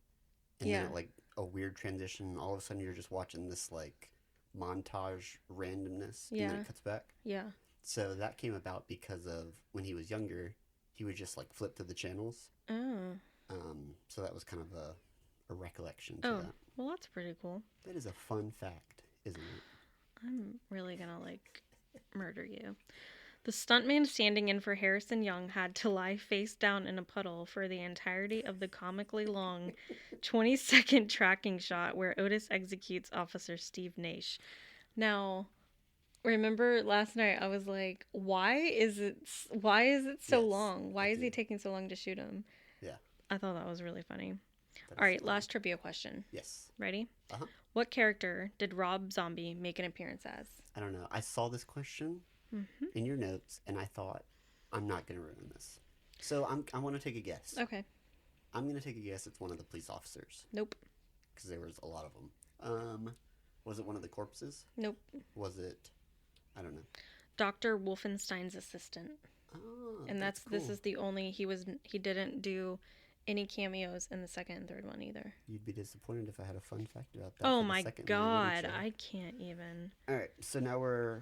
and then Yeah. it, like a weird transition. All of a sudden, you're just watching this like montage randomness, and then Yeah. it cuts back. Yeah. So that came about because of when he was younger, he would just like flip through the channels. Oh. So that was kind of a recollection to Oh. that. Well, that's pretty cool. That is a fun fact, isn't it? I'm really gonna like murder you. The stuntman standing in for Harrison Young had to lie face down in a puddle for the entirety of the comically long 20-second tracking shot where Otis executes Officer Steve Nash. Now, remember last night I was like, why is it so Yes, long? Why I is he do. taking so long to shoot him? Yeah. I thought that was really funny. That All is right, funny. last trivia question. Yes. Ready? Uh-huh. What character did Rob Zombie make an appearance as? I don't know. I saw this question in your notes, and I thought, I'm not going to ruin this. So I want to take a guess. Okay. I'm going to take a guess it's one of the police officers, Nope. because there was a lot of them. Was it one of the corpses? Nope. Was it, I don't know. Dr. Wolfenstein's assistant. Oh, And that's this cool. is the only he didn't do any cameos in the second and third one either. You'd be disappointed if I had a fun fact about that. Oh for the my second movie, god, wouldn't you? I can't even. All right, so now we're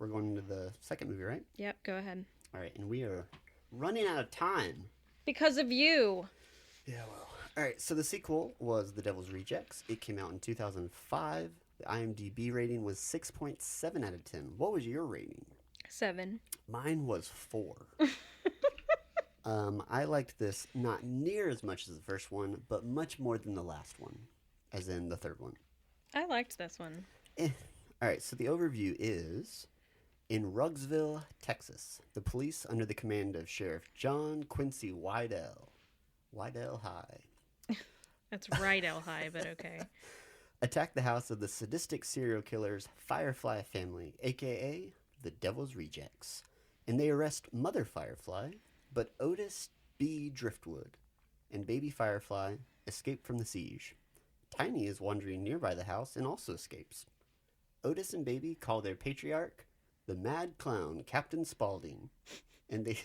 going into the second movie, right? Yep, go ahead. All right, and we are running out of time. Because of you. Yeah, well. All right, so the sequel was The Devil's Rejects. It came out in 2005. The IMDb rating was 6.7 out of 10. What was your rating? 7. Mine was 4. I liked this not near as much as the first one, but much more than the last one, as in the third one. I liked this one. Eh. All right, so the overview is in Rugsville, Texas, the police under the command of Sheriff John Quincy Wydell High That's right, El High, but okay. attack the house of the sadistic serial killer's Firefly family, aka the Devil's Rejects, and they arrest Mother Firefly, but Otis B. Driftwood and Baby Firefly escape from the siege. Tiny is wandering nearby the house and also escapes. Otis and Baby call their patriarch the Mad Clown, Captain Spaulding, and they...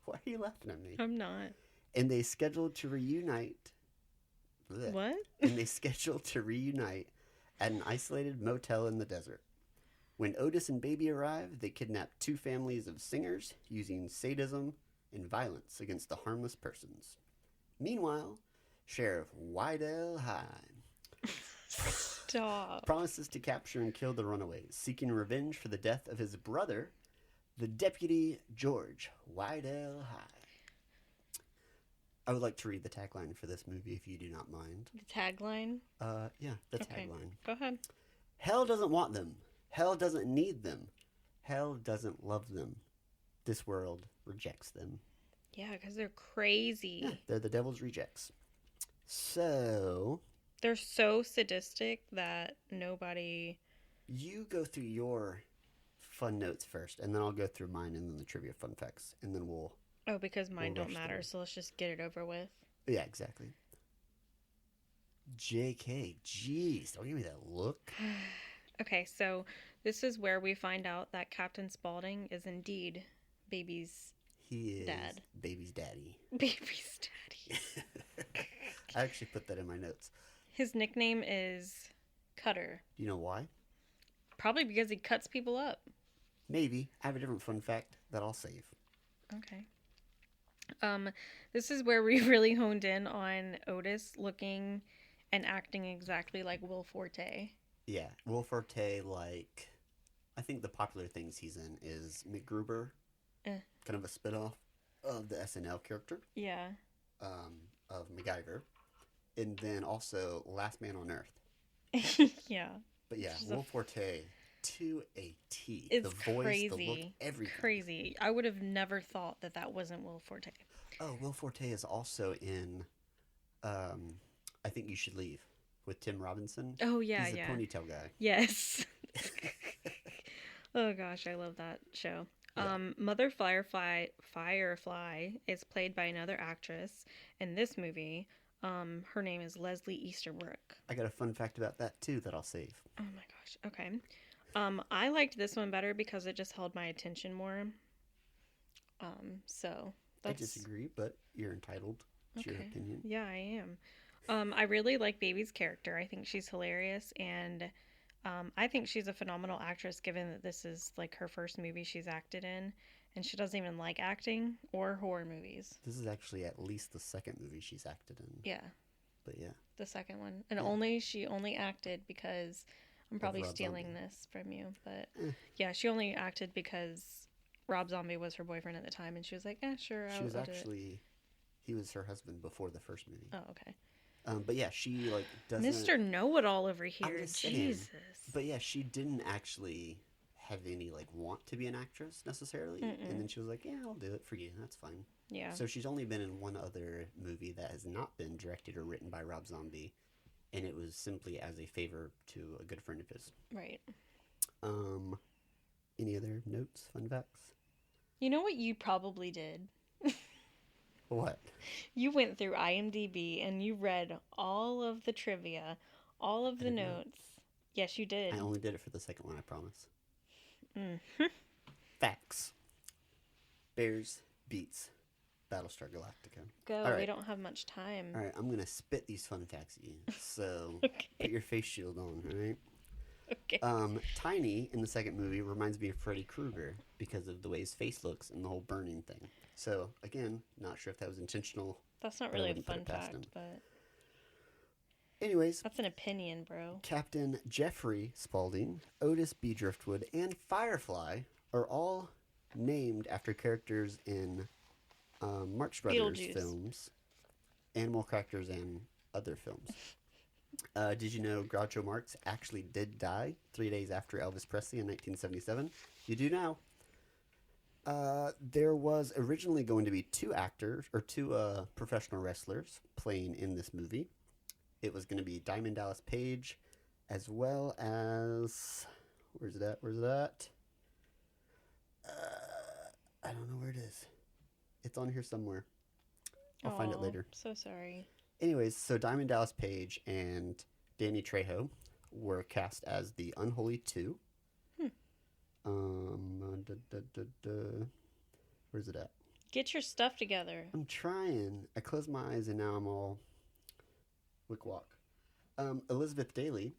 Why are you laughing at me? I'm not. And they scheduled to reunite... Blech. What? And they scheduled to reunite at an isolated motel in the desert. When Otis and Baby arrive, they kidnap two families of singers using sadism and violence against the harmless persons. Meanwhile, Sheriff Wydell High Stop. promises to capture and kill the runaways, seeking revenge for the death of his brother, the Deputy George Wydell High. I would like to read the tagline for this movie if you do not mind. The tagline? Yeah, the Okay. tagline. Go ahead. Hell doesn't want them. Hell doesn't need them. Hell doesn't love them. This world rejects them. Yeah, because they're crazy. Yeah, they're the Devil's Rejects. So, They're so sadistic that nobody... you go through your fun notes first, and then I'll go through mine and then the trivia fun facts, and then we'll... Oh, because mine We'll don't rush matter, through. so let's just get it over with. Yeah, exactly. JK, jeez, don't give me that look. Okay, so this is where we find out that Captain Spaulding is indeed Baby's He is Dad. Baby's daddy. Baby's daddy. I actually put that in my notes. His nickname is Cutter. Do you know why? Probably because he cuts people up. Maybe. I have a different fun fact that I'll save. Okay. This is where we really honed in on Otis looking and acting exactly like Will Forte. Yeah, Will Forte, like, I think the popular things he's in is MacGruber, Eh. kind of a spinoff of the SNL character Yeah. of MacGyver, and then also Last Man on Earth. Yeah. But yeah, Which is a Will Forte, to a T. It's The voice, the look, crazy. everything. Crazy. I would have never thought that that wasn't Will Forte. Oh, Will Forte is also in I Think You Should Leave with Tim Robinson. Oh, yeah, He's the yeah. ponytail guy. Yes. Oh gosh, I love that show. Yeah. Mother Firefly is played by another actress in this movie. Her name is Leslie Easterbrook. I got a fun fact about that too that I'll save. Oh my gosh. Okay. I liked this one better because it just held my attention more. So I that's disagree, but you're entitled. It's your okay. opinion. Yeah, I am. I really like Baby's character. I think she's hilarious, and I think she's a phenomenal actress given that this is like her first movie she's acted in, and she doesn't even like acting or horror movies. This is actually at least the second movie she's acted in. Yeah, But yeah. the second one. And Yeah. she only acted because I'm probably Rob stealing Zombie. this from you, but Eh. yeah, she only acted because Rob Zombie was her boyfriend at the time, and she was like, sure, She was I'll do it. actually, he was her husband before the first movie. Oh, okay. But yeah, she like doesn't. Mr. Know-It-All over I'm here. just saying. Jesus. But yeah, she didn't actually have any like want to be an actress necessarily, and then she was like, "Yeah, I'll do it for you. That's fine." Yeah. So she's only been in one other movie that has not been directed or written by Rob Zombie, and it was simply as a favor to a good friend of his. Right. Um, any other notes, fun facts? You know what you probably did? What? You went through IMDb and you read all of the trivia, all of I the did not. notes. Yes, you did. I only did it for the second one, I promise. Mm. Facts. Bears beats Battlestar Galactica. Go. All right. We don't have much time. All right, I'm gonna spit these fun facts at you. So Okay. put your face shield on, all right? Okay. Tiny in the second movie reminds me of Freddy Krueger because of the way his face looks and the whole burning thing. So again, not sure if that was intentional. That's not but I really a wouldn't put fun it past fact, him. but Anyways, that's an opinion, bro. Captain Jeffrey Spaulding, Otis B. Driftwood, and Firefly are all named after characters in Marx Brothers Beetlejuice. films, Animal Crackers, and other films. Did you know Groucho Marx actually did die 3 days after Elvis Presley in 1977? You do now. There was originally going to be two professional wrestlers playing in this movie. It was going to be Diamond Dallas Page, as well as where's it at? I don't know where it is. It's on here somewhere. I'll find it later. So sorry. Anyways, so Diamond Dallas Page and Danny Trejo were cast as the Unholy Two. Where's it at? Get your stuff together. I'm trying. I close my eyes and now I'm all wick walk. Elizabeth Daly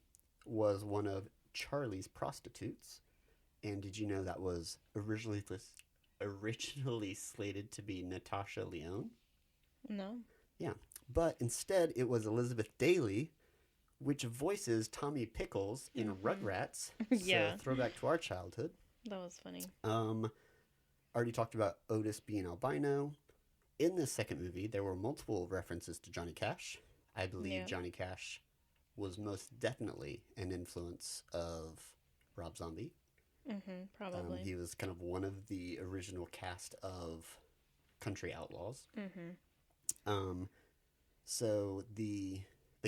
was one of Charlie's prostitutes, and did you know that was originally slated to be Natasha Lyonne? No. Yeah, but instead it was Elizabeth Daly, which voices Tommy Pickles in Rugrats. Yeah. So throwback to our childhood. That was funny. Already talked about Otis being albino. In this second movie, there were multiple references to Johnny Cash. I believe Johnny Cash was most definitely an influence of Rob Zombie. Probably. He was kind of one of the original cast of Country Outlaws. So the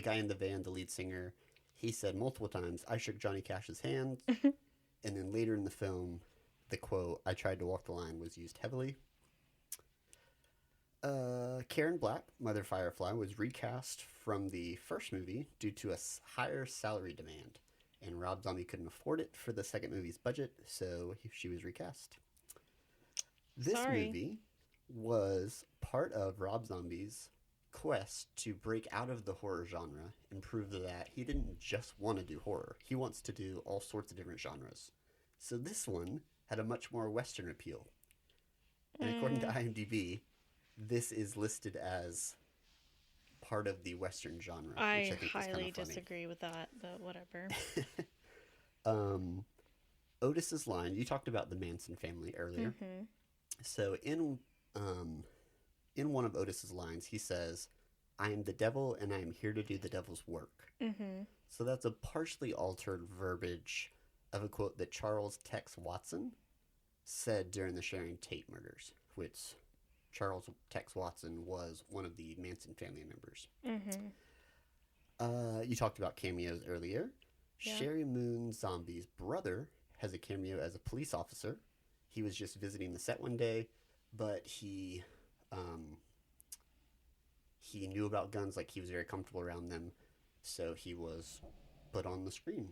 guy in the van, the lead singer, he said multiple times, "I shook Johnny Cash's hand." And then later in the film, the quote, "I tried to walk the line," was used heavily. Karen Black, Mother Firefly, was recast from the first movie due to a higher salary demand, and Rob Zombie couldn't afford it for the second movie's budget, so she was recast. This movie was part of Rob Zombie's quest to break out of the horror genre and prove that he didn't just want to do horror. He wants to do all sorts of different genres. So this one had a much more Western appeal. And according to IMDb, this is listed as part of the Western genre. Which I think highly is kind of disagree with that, but whatever. Otis's line, you talked about the Manson family earlier. So in one of Otis's lines, he says, "I am the devil and I am here to do the devil's work." So that's a partially altered verbiage of a quote that Charles Tex Watson said during the Sharon Tate murders, which Charles Tex Watson was one of the Manson family members. Mm-hmm. You talked about cameos earlier. Yeah. Sherry Moon Zombie's brother has a cameo as a police officer. He was just visiting the set one day, but he knew about guns, like he was very comfortable around them, so he was put on the screen.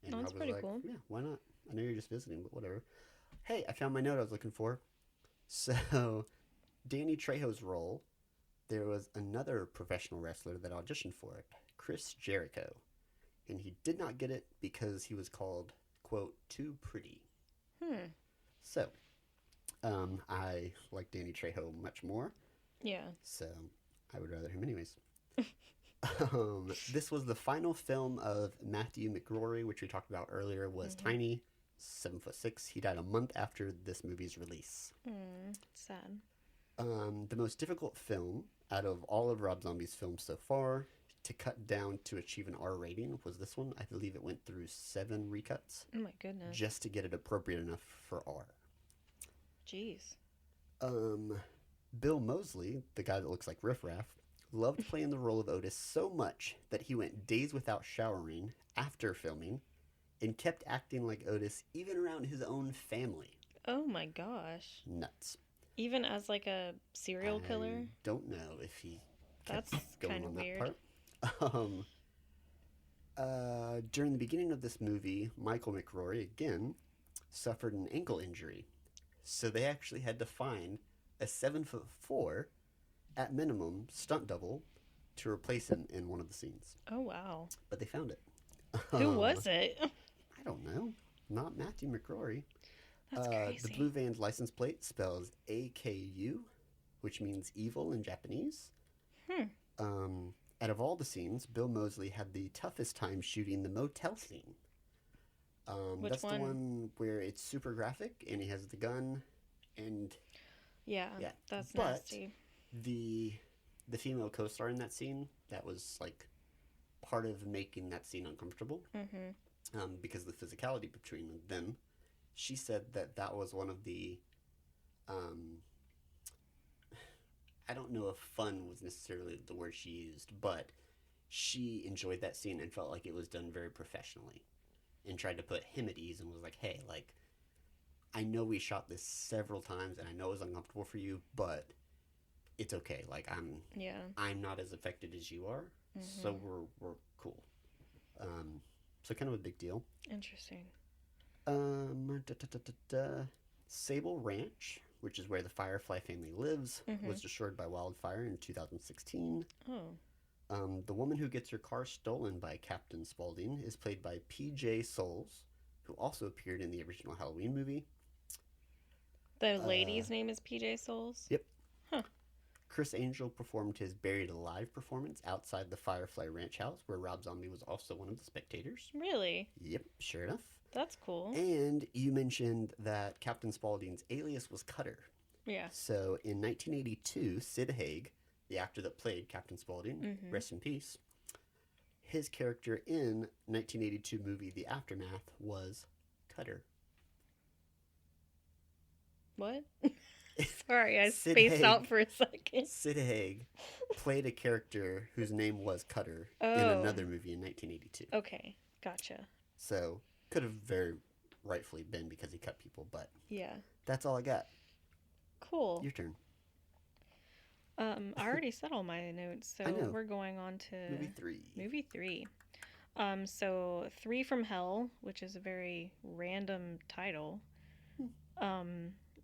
And Oh, that's pretty cool. Yeah, why not? I know you're just visiting, but whatever. Hey, I found my note I was looking for. So, Danny Trejo's role, there was another professional wrestler that auditioned for it, Chris Jericho. And he did not get it because he was called, quote, too pretty. So, I like Danny Trejo much more. Yeah. So, I would rather him anyways. This was the final film of Matthew McRory, which we talked about earlier, was tiny, 7'6". He died a month after this movie's release. Sad. The most difficult film out of all of Rob Zombie's films so far to cut down to achieve an R rating was this one. I believe it went through 7 recuts. Oh my goodness. Just to get it appropriate enough for R. Jeez. Bill Moseley, the guy that looks like Riff Raff, loved playing the role of Otis so much that he went days without showering after filming and kept acting like Otis even around his own family. Oh my gosh. Nuts. Even as like a serial killer? I don't know if he kept That's going kind of on that weird. part. During the beginning of this movie, Michael McRory, again, suffered an ankle injury. So they actually had to find a 7'4", at minimum, stunt double to replace him in one of the scenes. Oh, wow. But they found it. Who was it? I don't know. Not Matthew McRory. That's crazy. The blue van's license plate spells AKU, which means evil in Japanese. Out of all the scenes, Bill Moseley had the toughest time shooting the motel scene. Which that's one? the one where it's super graphic and he has the gun and Yeah, yeah. that's But nasty. the female co-star in that scene, that was like part of making that scene uncomfortable. Because of the physicality between them. She said that was one of the I don't know if fun was necessarily the word she used, but she enjoyed that scene and felt like it was done very professionally and tried to put him at ease and was like, hey, like, I know we shot this several times and I know it was uncomfortable for you, but it's okay. Like, I'm not as affected as you are, so we're cool. So kind of a big deal. Interesting. Sable Ranch, which is where the Firefly family lives, was destroyed by wildfire in 2016. The woman who gets her car stolen by Captain Spaulding is played by P.J. Souls, who also appeared in the original Halloween movie. The lady's name is PJ Souls? Yep. Huh. Chris Angel performed his Buried Alive performance outside the Firefly Ranch house, where Rob Zombie was also one of the spectators. Really? Yep, sure enough. That's cool. And you mentioned that Captain Spaulding's alias was Cutter. Yeah. So in 1982, Sid Haig, the actor that played Captain Spaulding, rest in peace, his character in 1982 movie The Aftermath was Cutter. What? Sorry, I Sid spaced Haig. out for a second. Sid Haig played a character whose name was Cutter in Oh. another movie in 1982. Okay, gotcha. So could have very rightfully been because he cut people, but Yeah. that's all I got. Cool. Your turn. I already said all my notes, so I know. we're going on to Movie 3. Movie 3. So 3 from Hell, which is a very random title.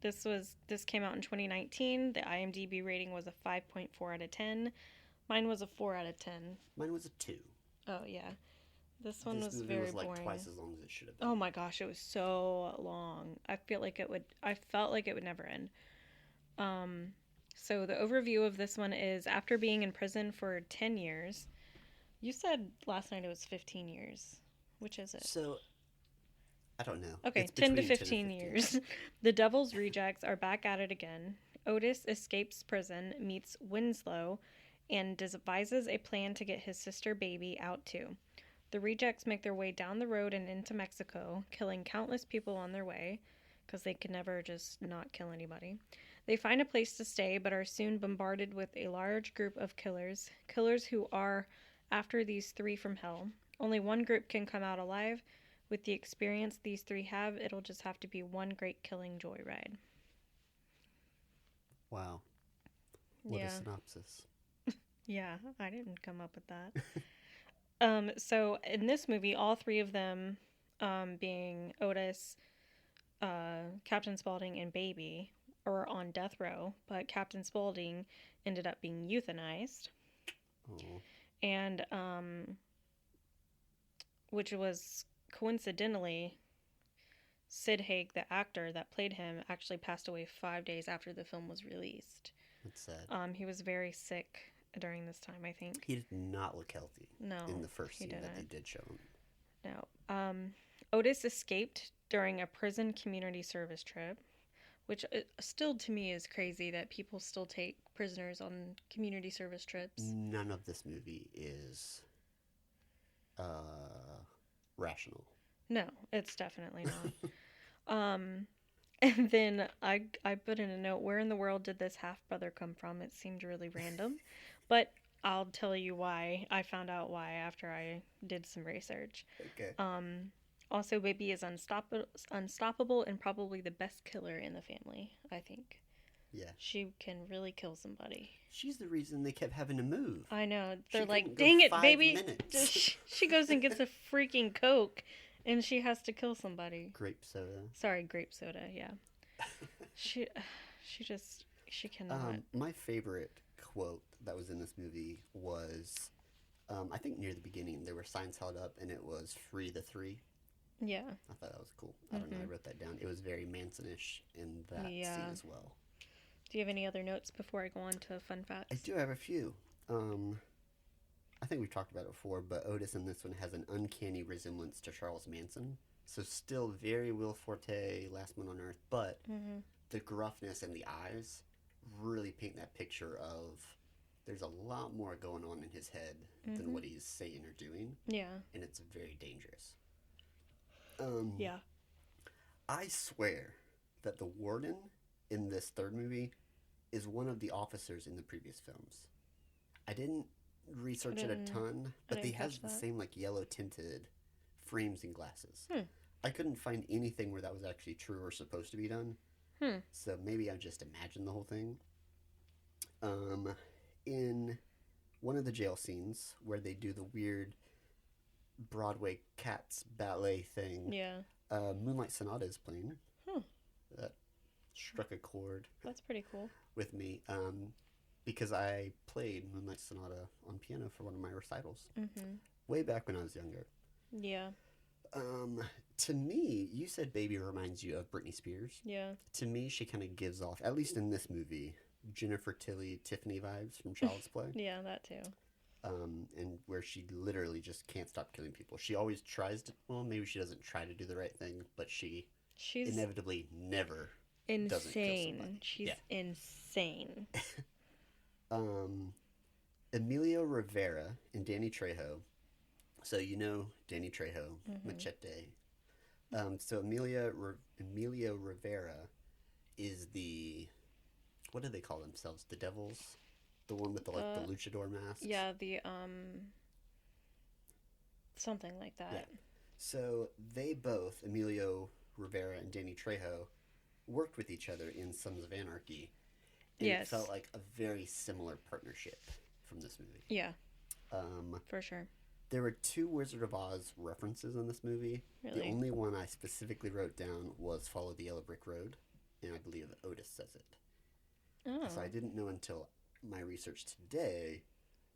This came out in 2019. The IMDb rating was a 5.4 out of 10. Mine was a 4 out of 10. Mine was a 2. Oh yeah. This one was movie very was like boring. twice as long as it should have been. Oh my gosh, it was so long. I felt like it would never end. So the overview of this one is after being in prison for 10 years. You said last night it was 15 years. Which is it? So, I don't know. Okay, It's 10 to between 15 years. The Devil's Rejects are back at it again. Otis escapes prison, meets Winslow, and devises a plan to get his sister baby out too. The rejects make their way down the road and into Mexico, killing countless people on their way, because they could never just not kill anybody. They find a place to stay, but are soon bombarded with a large group of killers who are after these three from hell. Only one group can come out alive. With the experience these three have, it'll just have to be one great killing joyride. Wow. What a Yeah. synopsis. Yeah, I didn't come up with that. So in this movie, all three of them, being Otis, Captain Spaulding, and Baby, are on death row, but Captain Spaulding ended up being euthanized. Oh. And, which was coincidentally, Sid Haig, the actor that played him, actually passed away 5 days after the film was released. That's sad. He was very sick during this time, I think. He did not look healthy. No, in the first he scene that they didn't. did show him. No. Otis escaped during a prison community service trip, which still to me is crazy that people still take prisoners on community service trips. None of this movie is rational. No, it's definitely not. And then I put in a note, where in the world did this half brother come from? It seemed really random, but I'll tell you why. I found out why after I did some research. Okay. Also, Baby is unstoppable and probably the best killer in the family, I think. Yeah. She can really kill somebody. She's the reason they kept having to move. I know. They're She like, couldn't go dang it, 5 baby. minutes." She goes and gets a freaking Coke and she has to kill somebody. Grape soda. Sorry, grape soda, yeah. She cannot. My favorite quote that was in this movie was, I think near the beginning, there were signs held up and it was "Free the Three." Yeah. I thought that was cool. I don't know. I wrote that down. It was very Manson-ish in that Yeah. scene as well. Do you have any other notes before I go on to fun facts? I do have a few. I think we've talked about it before, but Otis in this one has an uncanny resemblance to Charles Manson. So still very Will Forte, Last Man on Earth, but the gruffness and the eyes really paint that picture of there's a lot more going on in his head than what he's saying or doing. Yeah. And it's very dangerous. Yeah. I swear that the warden in this third movie is one of the officers in the previous films. I didn't research it a ton, but he has the same like yellow tinted frames and glasses. I couldn't find anything where that was actually true or supposed to be done. So maybe I just imagined the whole thing. In one of the jail scenes where they do the weird Broadway Cats ballet thing, Yeah. Moonlight Sonata is playing. That struck a chord. That's pretty cool. With me, because I played Moonlight Sonata on piano for one of my recitals way back when I was younger. Yeah. To me, you said Baby reminds you of Britney Spears. Yeah. To me, she kind of gives off, at least in this movie, Jennifer Tilly, Tiffany vibes from Child's Play. Yeah, that too. And where she literally just can't stop killing people. She always tries to, well, maybe she doesn't try to do the right thing, but she's inevitably never doesn't kill somebody. She's insane. Emilio Rivera and Danny Trejo. So you know Danny Trejo, Machete. So Emilio Rivera is the, what do they call themselves? The Devils? The one with the luchador mask? Yeah, the something like that. Yeah. So they both, Emilio Rivera and Danny Trejo, worked with each other in Sons of Anarchy. And it felt like a very similar partnership from this movie. Yeah. For sure. There were 2 Wizard of Oz references in this movie. Really? The only one I specifically wrote down was Follow the Yellow Brick Road, and I believe Otis says it. Oh. So I didn't know until my research today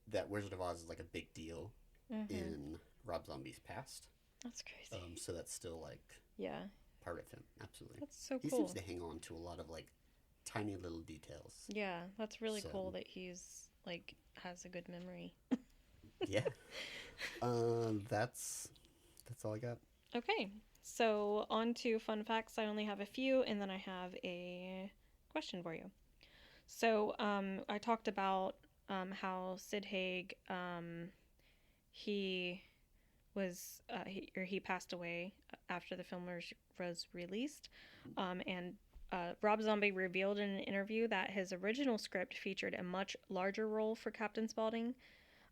that Wizard of Oz is like a big deal in Rob Zombie's past. That's crazy. So that's still like part of him. Absolutely. That's so He cool. seems to hang on to a lot of like tiny little details. Yeah, that's really cool that he's like has a good memory. Yeah. That's all I got. Okay, so on to fun facts. I only have a few, and then I have a question for you. So I talked about how Sid Haig, he he passed away after the film was released. And Rob Zombie revealed in an interview that his original script featured a much larger role for Captain Spaulding.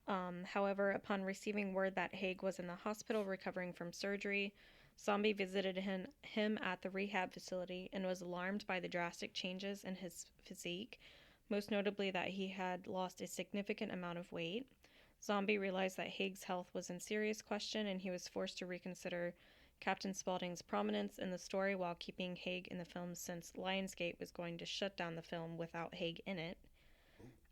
However, upon receiving word that Haig was in the hospital recovering from surgery, Zombie visited him at the rehab facility and was alarmed by the drastic changes in his physique, most notably that he had lost a significant amount of weight. Zombie realized that Haig's health was in serious question, and he was forced to reconsider Captain Spaulding's prominence in the story while keeping Haig in the film, since Lionsgate was going to shut down the film without Haig in it.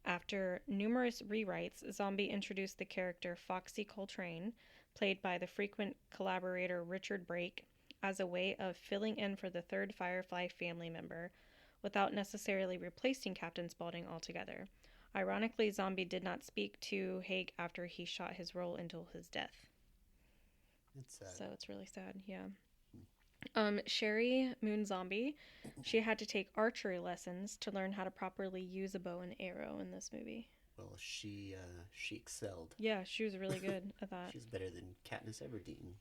After numerous rewrites, Zombie introduced the character Foxy Coltrane, played by the frequent collaborator Richard Brake, as a way of filling in for the third Firefly family member, without necessarily replacing Captain Spaulding altogether. Ironically, Zombie did not speak to Haig after he shot his role until his death. It's sad. So it's really sad, yeah. Sherry Moon Zombie, she had to take archery lessons to learn how to properly use a bow and arrow in this movie. Well, she excelled. Yeah, she was really good at that. She's better than Katniss Everdeen.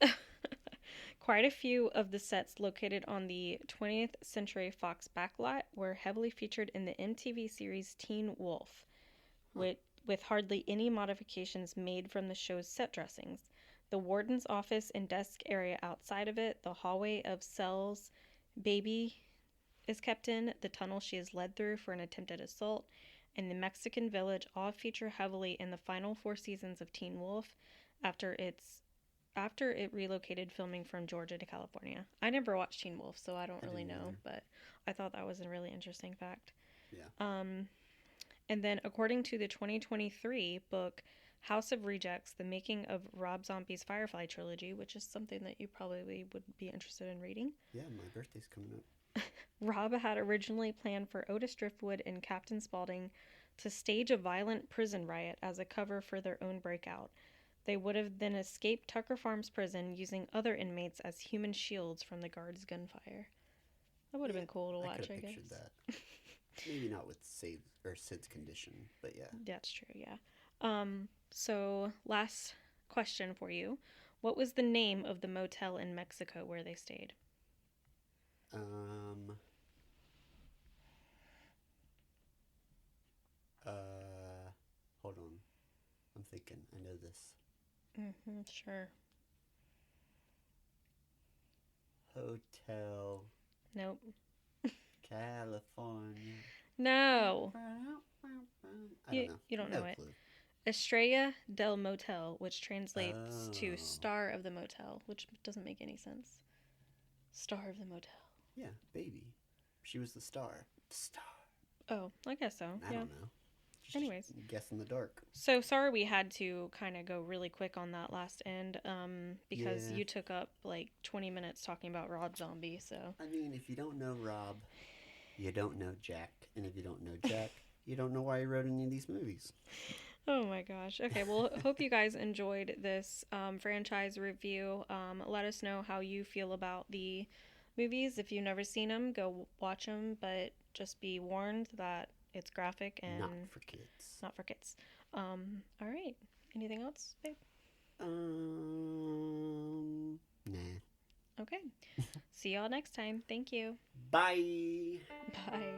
Quite a few of the sets located on the 20th Century Fox backlot were heavily featured in the MTV series Teen Wolf, with hardly any modifications made from the show's set dressings. The warden's office and desk area outside of it, the hallway of cells Baby is kept in, the tunnel she is led through for an attempted assault, and the Mexican village all feature heavily in the final 4 seasons of Teen Wolf after it relocated filming from Georgia to California. I never watched Teen Wolf, so I don't really know, but I thought that was a really interesting fact. Yeah. And then according to the 2023 book House of Rejects, The Making of Rob Zombie's Firefly Trilogy, which is something that you probably would be interested in reading. Yeah, my birthday's coming up. Rob had originally planned for Otis Driftwood and Captain Spaulding to stage a violent prison riot as a cover for their own breakout. They would have then escaped Tucker Farms prison using other inmates as human shields from the guards' gunfire. That would have been cool to watch, I guess. That. Maybe not with Sid's condition, but yeah. That's true, yeah. So, last question for you. What was the name of the motel in Mexico where they stayed? Hold on. I'm thinking. I know this. Sure. Hotel. Nope. California. No. I don't know. You don't know it. Clue. Estrella del Motel, which translates to Star of the Motel, which doesn't make any sense. Star of the Motel. Yeah, baby. She was the star. The star. Oh, I guess so. I don't know. Just Anyways. Guess in the dark. So sorry we had to kind of go really quick on that last end because you took up like 20 minutes talking about Rob Zombie, so. I mean, if you don't know Rob, you don't know Jack. And if you don't know Jack, you don't know why he wrote any of these movies. Oh my gosh. Okay, well, hope you guys enjoyed this franchise review. Let us know how you feel about the movies. If you've never seen them, go watch them, but just be warned that it's graphic and not for kids. Not for kids. All right. Anything else, babe? Nah. Okay. See y'all next time. Thank you. Bye. Bye.